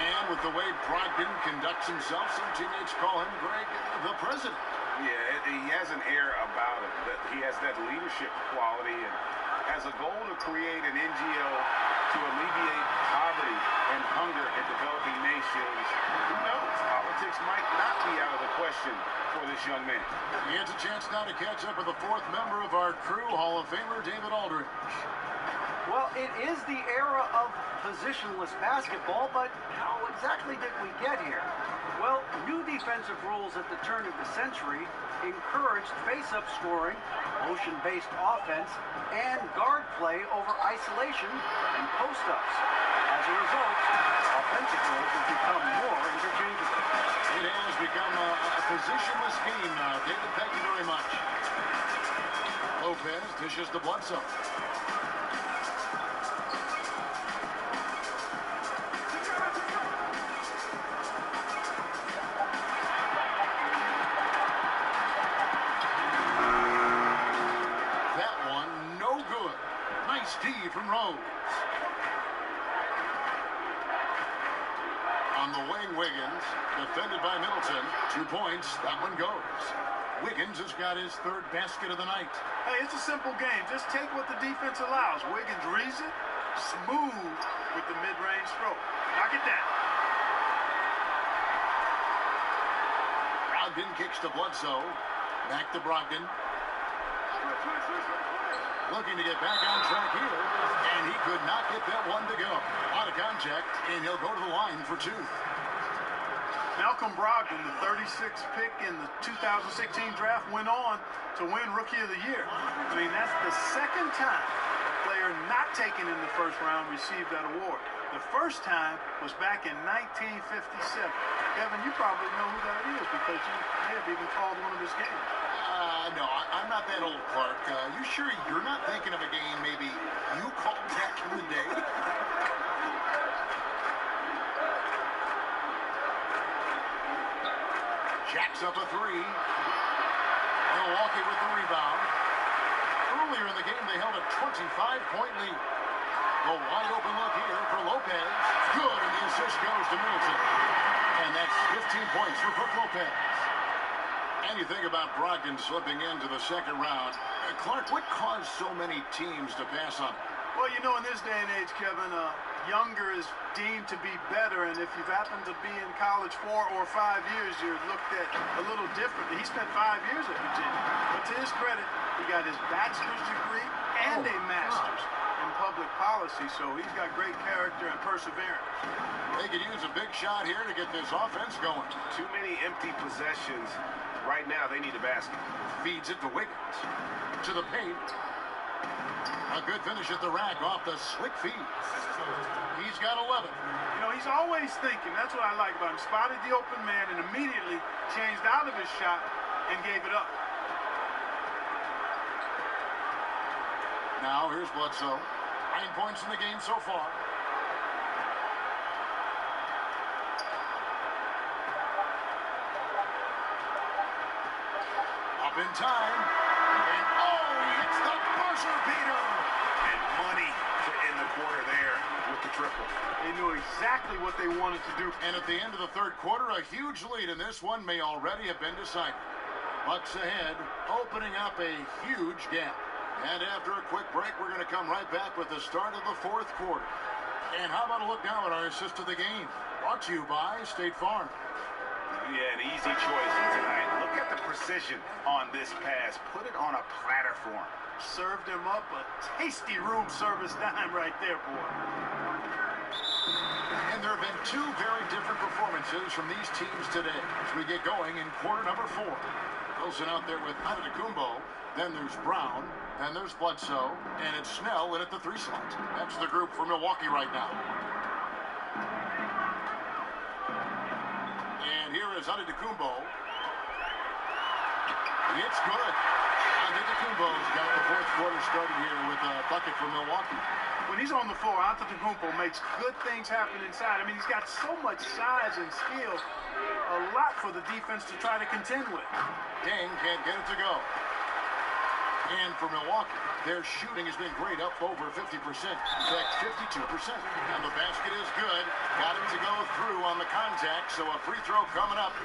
Speaker 1: And with the way Brogdon conducts himself, some teammates call him, Greg, the president.
Speaker 3: Yeah, he has an air about him. That he has that leadership quality and has a goal to create an NGO to alleviate poverty and hunger in developing nations. Who knows? Politics might not be out of the question for this young man.
Speaker 1: He has a chance now to catch up with the 4th member of our crew, Hall of Famer David Aldridge.
Speaker 5: Well, it is the era of positionless basketball, but how exactly did we get here? Well, new defensive rules at the turn of the century encouraged face-up scoring, motion-based offense, and guard play over isolation and post-ups. As a result, offensive roles have become more interchangeable.
Speaker 1: It has become a positionless game now. David, thank you very much. Lopez dishes to Bledsoe. From Rose. On the wing, Wiggins, defended by Middleton. 2 points, that one goes. Wiggins has got his 3rd basket of the night.
Speaker 2: Hey, it's a simple game. Just take what the defense allows. Wiggins reads it, smooth with the mid-range stroke. Knock it down.
Speaker 1: Brogdon kicks to Bledsoe. Back to Brogdon. Looking to get back on track here, and he could not get that one to go. Out of contact, and he'll go to the line for 2.
Speaker 2: Malcolm Brogdon, the 36th pick in the 2016 draft, went on to win Rookie of the Year. I mean, that's the second time a player not taken in the first round received that award. The first time was back in 1957. Kevin, you probably know who that is because you may have even called one of his games.
Speaker 1: No, I'm not that old, Clark. You sure you're not thinking of a game maybe you called back in the day? Jacks up a 3. Milwaukee with the rebound. Earlier in the game, they held a 25-point lead. A wide open look here for Lopez. Good, and the assist goes to Middleton. And that's 15 points for Brook Lopez. And you think about Brogdon slipping into the second round. Clark, what caused so many teams to pass on it?
Speaker 2: Well, you know, in this day and age, Kevin, younger is deemed to be better, and if you've happened to be in college 4 or 5 years, you're looked at a little differently. He spent 5 years at Virginia, but to his credit, he got his bachelor's degree and a master's in public policy, so he's got great character and perseverance.
Speaker 1: They could use a big shot here to get this offense going.
Speaker 3: Too many empty possessions. Right now, they need a basket.
Speaker 1: Feeds it to Wiggins. To the paint. A good finish at the rack off the slick feed. He's got 11.
Speaker 2: You know, he's always thinking. That's what I like about him. Spotted the open man and immediately changed out of his shot and gave it up.
Speaker 1: Now, here's Bledsoe. 9 points in the game so far. Up in time. And, oh, he hits the buzzer beater.
Speaker 3: And money to end the quarter there with the triple.
Speaker 2: They knew exactly what they wanted to do.
Speaker 1: And at the end of the third quarter, a huge lead in this one may already have been decided. Bucks ahead, opening up a huge gap. And after a quick break, we're going to come right back with the start of the fourth quarter. And how about a look now at our assist of the game? Brought to you by State Farm.
Speaker 3: Yeah, an easy choice tonight. Look at the precision on this pass. Put it on a platter for him.
Speaker 2: Served him up a tasty room service dime right there, boy.
Speaker 1: And there have been 2 very different performances from these teams today as we get going in quarter number 4. Wilson out there with Antetokounmpo. Then there's Brown. Then there's Bledsoe. And it's Snell in at the 3 slot. That's the group for Milwaukee right now. And here is Antetokounmpo. It's good. Antetokounmpo's got the fourth quarter started here with a bucket for Milwaukee.
Speaker 2: When he's on the floor, Antetokounmpo makes good things happen inside. I mean, he's got so much size and skill. A lot for the defense to try to contend with.
Speaker 1: Deng can't get it to go. And for Milwaukee, their shooting has been great, up over 50%. In fact, 52%. And the basket is good. Got it to go through on the contact, so a free throw coming up.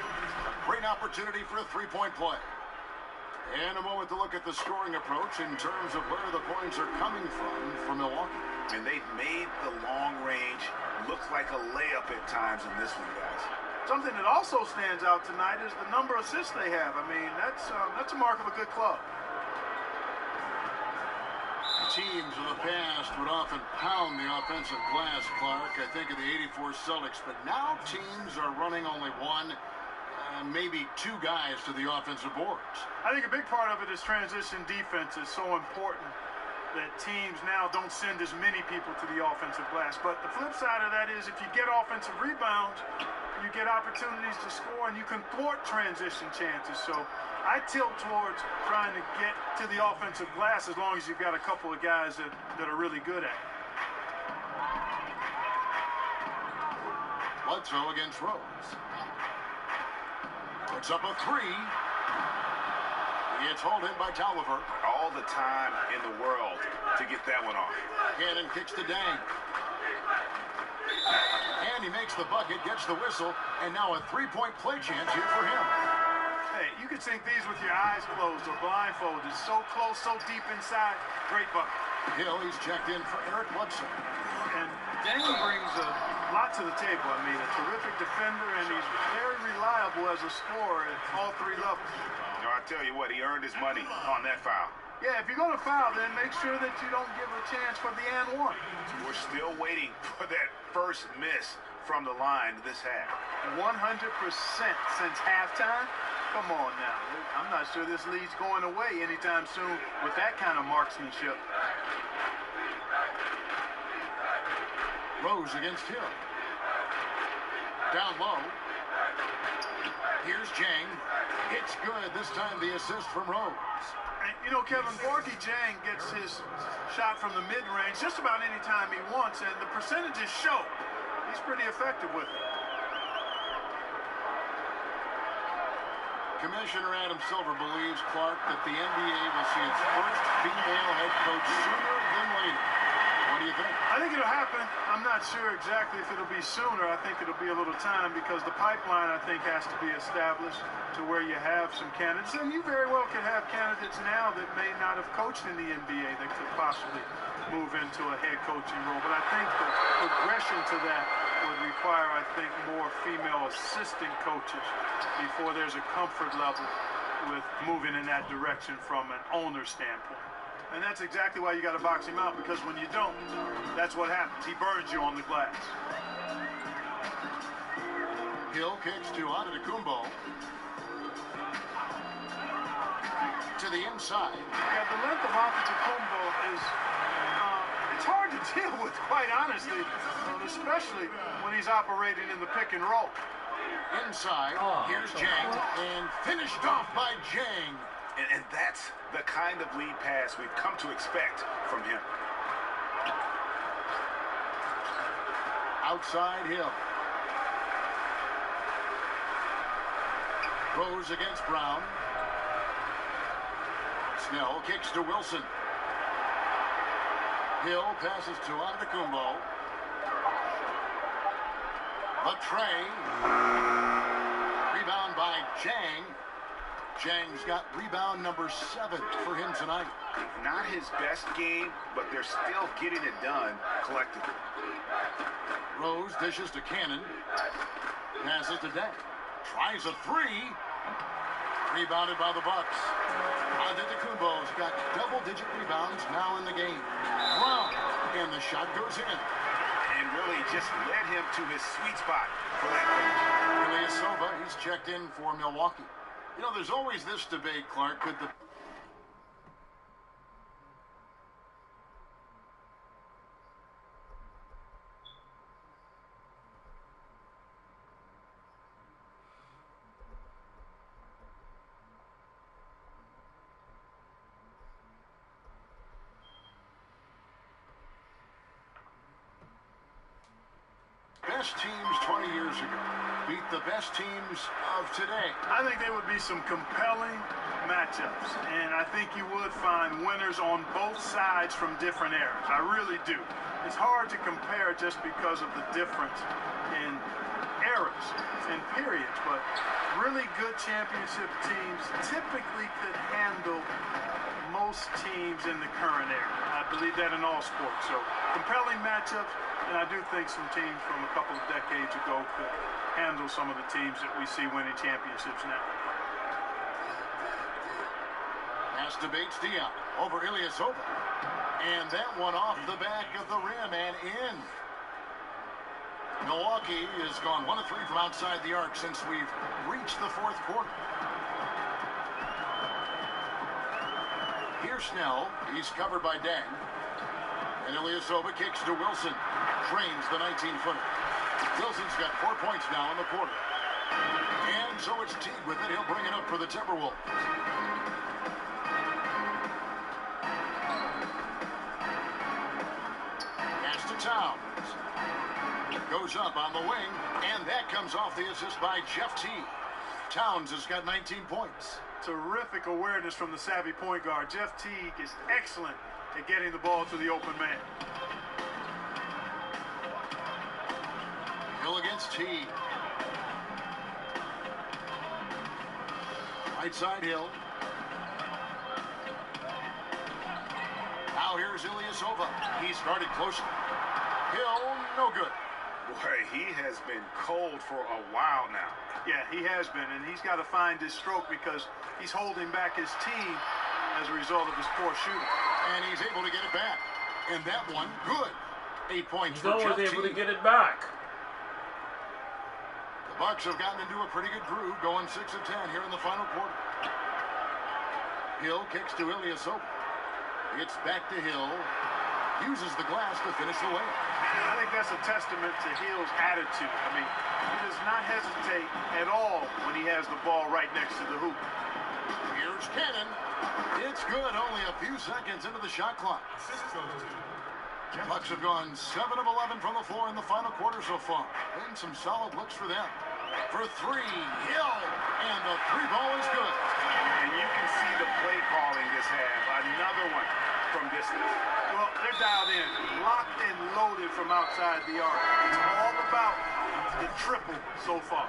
Speaker 1: A great opportunity for a 3-point play. And a moment to look at the scoring approach in terms of where the points are coming from Milwaukee.
Speaker 3: And they've made the long range look like a layup at times in this one, guys.
Speaker 2: Something that also stands out tonight is the number of assists they have. I mean, that's a mark of a good club.
Speaker 1: Teams of the past would often pound the offensive glass, Clark. I think of the '84 Celtics, but now teams are running only 1, maybe 2 guys to the offensive boards.
Speaker 2: I think a big part of it is transition defense is so important that teams now don't send as many people to the offensive glass. But the flip side of that is if you get offensive rebounds, you get opportunities to score, and you can thwart transition chances. So I tilt towards trying to get to the offensive glass as long as you've got a couple of guys that are really good at it.
Speaker 1: Bledsoe against Rose. Puts up a 3. It's hauled in by Tolliver.
Speaker 3: All the time in the world to get that one off.
Speaker 1: Cannon kicks to Deng. And he makes the bucket, gets the whistle, and now a 3-point play chance here for him.
Speaker 2: Hey, you can sink these with your eyes closed or blindfolded. So close, so deep inside. Great bucket.
Speaker 1: Hill, he's checked in for Eric Bledsoe.
Speaker 2: And Deng brings a lot to the table. I mean, a terrific defender, and he's very reliable as a scorer at all 3 levels.
Speaker 3: You know, I tell you what, he earned his money on that foul.
Speaker 2: Yeah, if you're going to foul, then make sure that you don't give a chance for the and one.
Speaker 3: We're still waiting for that first miss from the line this half.
Speaker 2: 100% since halftime? Come on now. I'm not sure this lead's going away anytime soon with that kind of marksmanship.
Speaker 1: Rose against Hill. Down low. Here's Jang. It's good. This time the assist from Rose.
Speaker 2: And, you know, Kevin, Gorgui Dieng gets his shot from the mid-range just about any time he wants, and the percentages show. He's pretty effective with it.
Speaker 1: Commissioner Adam Silver believes, Clark, that the NBA will see its first female head coach sooner than later. What do you think?
Speaker 2: I think it'll happen. I'm not sure exactly if it'll be sooner. I think it'll be a little time because the pipeline, I think, has to be established to where you have some candidates. And you very well could have candidates now that may not have coached in the NBA that could possibly move into a head coaching role. But I think the progression to that would require, I think, more female assistant coaches before there's a comfort level with moving in that direction from an owner standpoint. And that's exactly why you got to box him out, because when you don't, that's what happens. He burns you on the glass.
Speaker 1: Hill kicks to Antetokounmpo. To the inside.
Speaker 2: Yeah, the length of Antetokounmpo is it's hard to deal with, quite honestly, especially when he's operating in the pick and roll.
Speaker 1: Inside, here's Jang, and finished off by Jang.
Speaker 3: And that's the kind of lead pass we've come to expect from him.
Speaker 1: Outside Hill. Rose against Brown. Snell kicks to Wilson. Hill passes to Antetokounmpo. The tray. Rebound by Jang. Jang's got rebound number 7 for him tonight.
Speaker 3: Not his best game, but they're still getting it done collectively.
Speaker 1: Rose dishes to Cannon. Passes to Deng. Tries a 3. Rebounded by the Bucks. Antetokounmpo's got double-digit rebounds now in the game. Brown, and the shot goes in.
Speaker 3: And really just led him to his sweet spot for that.
Speaker 1: Ilyasova, he's checked in for Milwaukee. You know, there's always this debate, Clark. Could the best teams 20 years ago beat the best teams of today?
Speaker 2: I think there would be some compelling matchups, and I think you would find winners on both sides from different eras. I really do. It's hard to compare just because of the difference in eras and periods, but really good championship teams typically could handle most teams in the current era. I believe that in all sports. So compelling matchups, and I do think some teams from a couple of decades ago could handle some of the teams that we see winning championships now.
Speaker 1: Pass to Bates Diop over Ilyasova. And that one off the back of the rim and in. Milwaukee has gone 1 of 3 from outside the arc since we've reached the 4th quarter. Here's Snell. He's covered by Deng. And Ilyasova kicks to Wilson. Drains the 19-footer. Wilson's got 4 points now in the quarter. And so it's Teague with it. He'll bring it up for the Timberwolves. Pass to Towns. Goes up on the wing, and that comes off the assist by Jeff Teague. Towns has got 19 points.
Speaker 2: Terrific awareness from the savvy point guard. Jeff Teague is excellent at getting the ball to the open man.
Speaker 1: Hill against Teague. Right side Hill. Now here's Ilyasova. He started closer. Hill, no good.
Speaker 3: Boy, he has been cold for a while now.
Speaker 2: Yeah, he has been, and he's got to find his stroke because he's holding back his team as a result of his poor shooting.
Speaker 1: And he's able to get it back. And that one, good. 8 points
Speaker 4: He's
Speaker 1: for
Speaker 4: always
Speaker 1: Jeff
Speaker 4: able to
Speaker 1: Teague.
Speaker 4: get it back.
Speaker 1: The Bucks have gotten into a pretty good groove, going 6 of 10 here in the final quarter. Hill kicks to Ilyasova. It's back to Hill. Uses the glass to finish the layup.
Speaker 2: I think that's a testament to Hill's attitude. I mean, he does not hesitate at all when he has the ball right next to the hoop.
Speaker 1: Here's Cannon. It's good, only a few seconds into the shot clock. Bucks have gone 7 of 11 from the floor in the final quarter so far. And some solid looks for them. For 3, Hill. And the 3 ball is good.
Speaker 3: And you can see the play calling this half. Another one from distance.
Speaker 2: Well, they're dialed in, locked and loaded from outside the arc. It's all about the triple so far.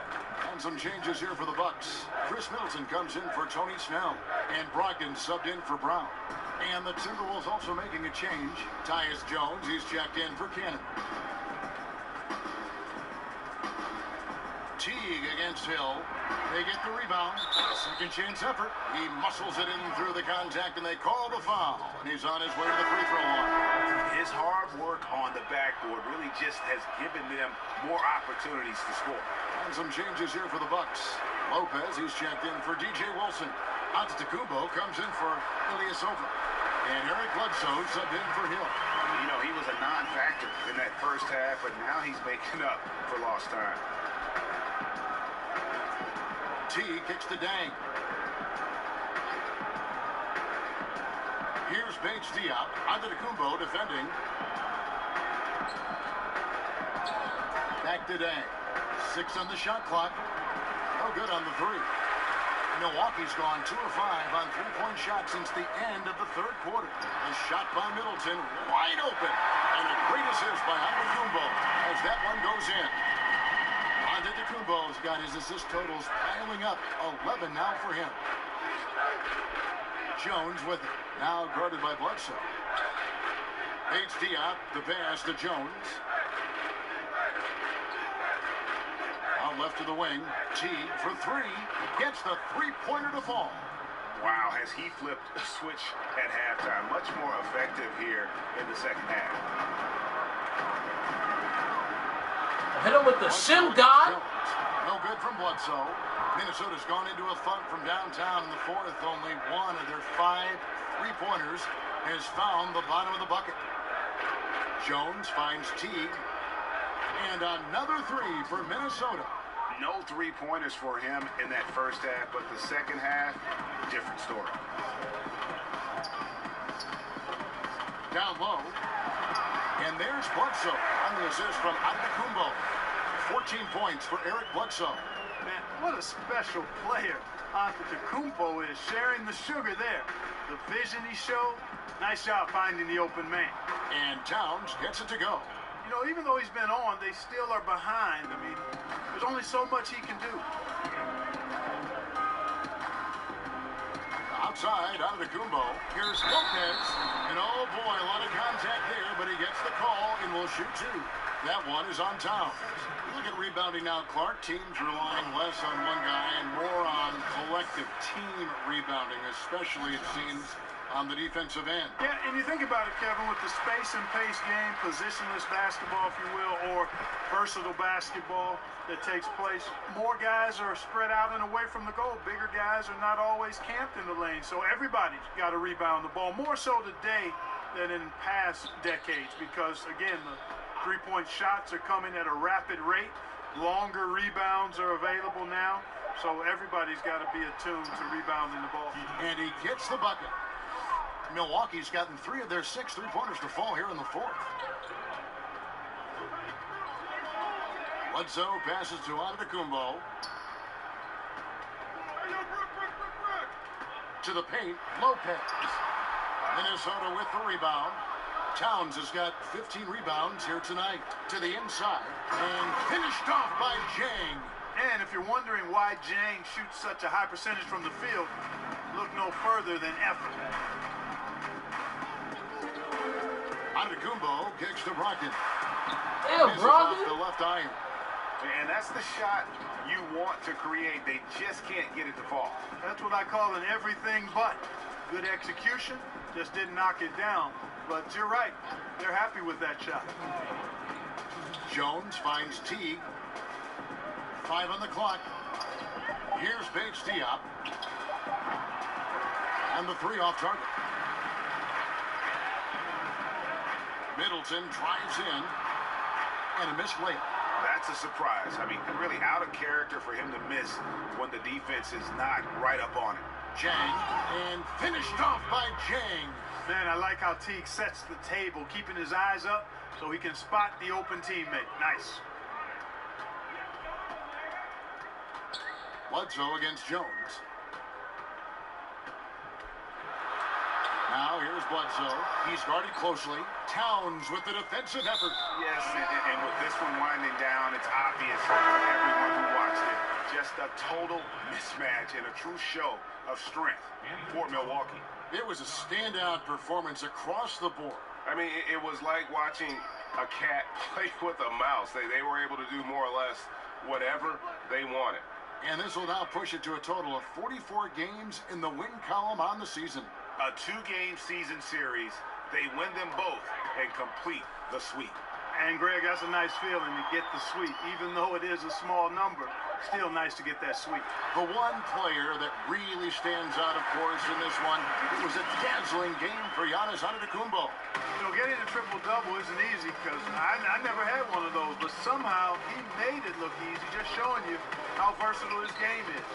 Speaker 1: And some changes here for the Bucks. Chris Middleton comes in for Tony Snell. And Brogdon subbed in for Brown. And the Timberwolves also making a change. Tyus Jones, he's checked in for Cannon. Teague against Hill. They get the rebound. Second chance effort. He muscles it in through the contact, and they call the foul. And he's on his way to the free throw line.
Speaker 3: His hard work on the backboard really just has given them more opportunities to score.
Speaker 1: And some changes here for the Bucks. Lopez, he's checked in for DJ Wilson. Antetokounmpo comes in for Ilyasova. And Eric Bledsoe subbed in for Hill.
Speaker 3: You know, he was a non-factor in that first half, but now he's making up for lost time.
Speaker 1: T kicks to Dang. Here's Bates Diop. Antetokounmpo defending. Back to Dang. 6 on the shot clock. No good on the 3. Milwaukee's gone 2 of 5 on 3-point shots since the end of the third quarter. A shot by Middleton, wide open. And a great assist by Antetokounmpo as that one goes in. Antetokounmpo's got his assist totals piling up. 11 now for him. Jones with it. Now guarded by Bledsoe. Bates Diop, the pass to Jones. Out left to the wing. Teague for 3. Gets the 3-pointer to fall.
Speaker 3: Wow, has he flipped a switch at halftime. Much more effective here in the second half.
Speaker 4: Hit him with the shin guard.
Speaker 1: No good from Bledsoe. Minnesota's gone into a funk from downtown in the fourth. Only 1 of their 5 3-pointers has found the bottom of the bucket. Jones finds Teague. And another 3 for Minnesota.
Speaker 3: No 3-pointers for him in that first half, but the second half, different story.
Speaker 1: Down low. And there's Bledsoe on the assist from Antetokounmpo. 14 points for Eric Bledsoe.
Speaker 2: Man, what a special player Antetokounmpo is, sharing the sugar there. The vision he showed, nice job finding the open man.
Speaker 1: And Towns gets it to go.
Speaker 2: You know, even though he's been on, they still are behind. I mean, there's only so much he can do.
Speaker 1: Outside, Antetokounmpo. Here's Lopez. And oh boy, a lot of contact there, but he gets the call and will shoot 2. That one is on Towns. Look at rebounding now, Clark. Teams relying less on one guy and more on collective team rebounding, especially, it seems, on the defensive end.
Speaker 2: Yeah, and you think about it, Kevin, with the space and pace game, positionless basketball, if you will, or versatile basketball that takes place, more guys are spread out and away from the goal. Bigger guys are not always camped in the lane, so everybody's got to rebound the ball, more so today than in past decades, because, again, the 3-point shots are coming at a rapid rate. Longer rebounds are available now, so everybody's got to be attuned to rebounding the ball.
Speaker 1: And he gets the bucket. Milwaukee's gotten 3 of their 6 3-pointers to fall here in the fourth. Bledsoe passes to Antetokounmpo. To the paint, Lopez. Minnesota with the rebound. Towns has got 15 rebounds here tonight. To the inside, and finished off by Jang.
Speaker 2: And if you're wondering why Jang shoots such a high percentage from the field, look no further than effort.
Speaker 1: Antetokounmpo kicks to Brogdon.
Speaker 4: Damn,
Speaker 1: Misses off
Speaker 4: Brogdon.
Speaker 1: the left iron.
Speaker 3: And that's the shot you want to create. They just can't get it to fall.
Speaker 2: That's what I call an everything but. Good execution, just didn't knock it down. But you're right, they're happy with that shot.
Speaker 1: Jones finds Teague. 5 on the clock. Here's Bates Diop. And the 3 off target. Middleton drives in. And a missed layup.
Speaker 3: That's a surprise. I mean, really out of character for him to miss when the defense is not right up on it.
Speaker 1: Jang, and finished off by Jang.
Speaker 2: Man, I like how Teague sets the table, keeping his eyes up so he can spot the open teammate. Nice.
Speaker 1: Bledsoe against Jones. Now here's Bledsoe. He's guarded closely. Towns with the defensive effort.
Speaker 3: Yes, and with this one winding down, it's obvious for everyone who watched it. Just a total mismatch and a true show of strength for Milwaukee.
Speaker 1: It was a standout performance across the board.
Speaker 3: I mean, it was like watching a cat play with a mouse. They were able to do more or less whatever they wanted.
Speaker 1: And this will now push it to a total of 44 games in the win column on the season.
Speaker 3: A 2-game season series. They win them both and complete the sweep.
Speaker 2: And Greg, that's a nice feeling to get the sweep. Even though it is a small number, still nice to get that sweep.
Speaker 1: The one player that really stands out, of course, in this one, it was a dazzling game for Giannis Antetokounmpo.
Speaker 2: You know, getting a triple-double isn't easy because I never had one of those, but somehow he made it look easy, just showing you how versatile his game is.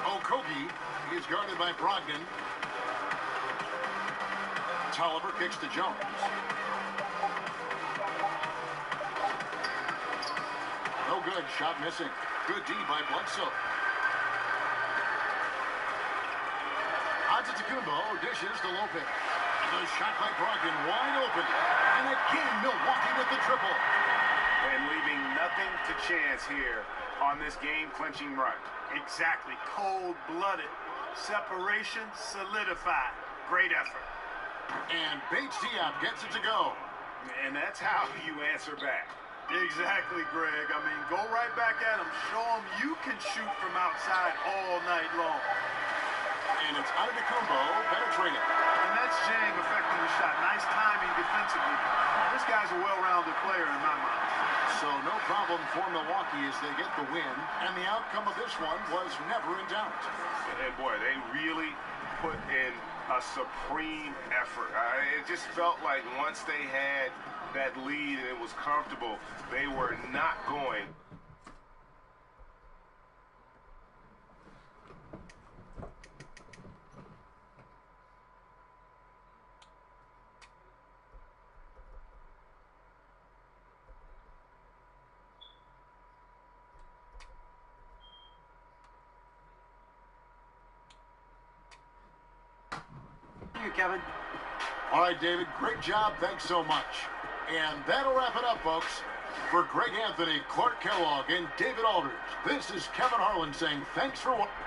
Speaker 1: Okogie is guarded by Brogdon. Tolliver kicks to Jones. No good. Shot missing. Good D by Bledsoe. Antetokounmpo dishes to Lopez. The shot by Brogdon wide open. And again, Milwaukee with the triple.
Speaker 3: And leaving nothing to chance here on this game-clinching run.
Speaker 2: Exactly. Cold-blooded. Separation solidified. Great effort.
Speaker 1: And Bates Diop gets it to go.
Speaker 3: And that's how you answer back.
Speaker 2: Exactly, Greg. I mean, go right back at him. Show him you can shoot from outside all night long.
Speaker 1: And it's Antetokounmpo penetrating.
Speaker 2: And that's Jang affecting the shot. Nice timing defensively. This guy's a well-rounded player in my mind.
Speaker 1: So no problem for Milwaukee as they get the win. And the outcome of this one was never in doubt.
Speaker 3: And boy, they really put in a supreme effort. It just felt like once they had that lead and it was comfortable, they were not going.
Speaker 5: Kevin.
Speaker 1: All right, David, great job. Thanks so much. And that'll wrap it up, folks. For Greg Anthony, Clark Kellogg, and David Aldridge, this is Kevin Harlan saying thanks for watching.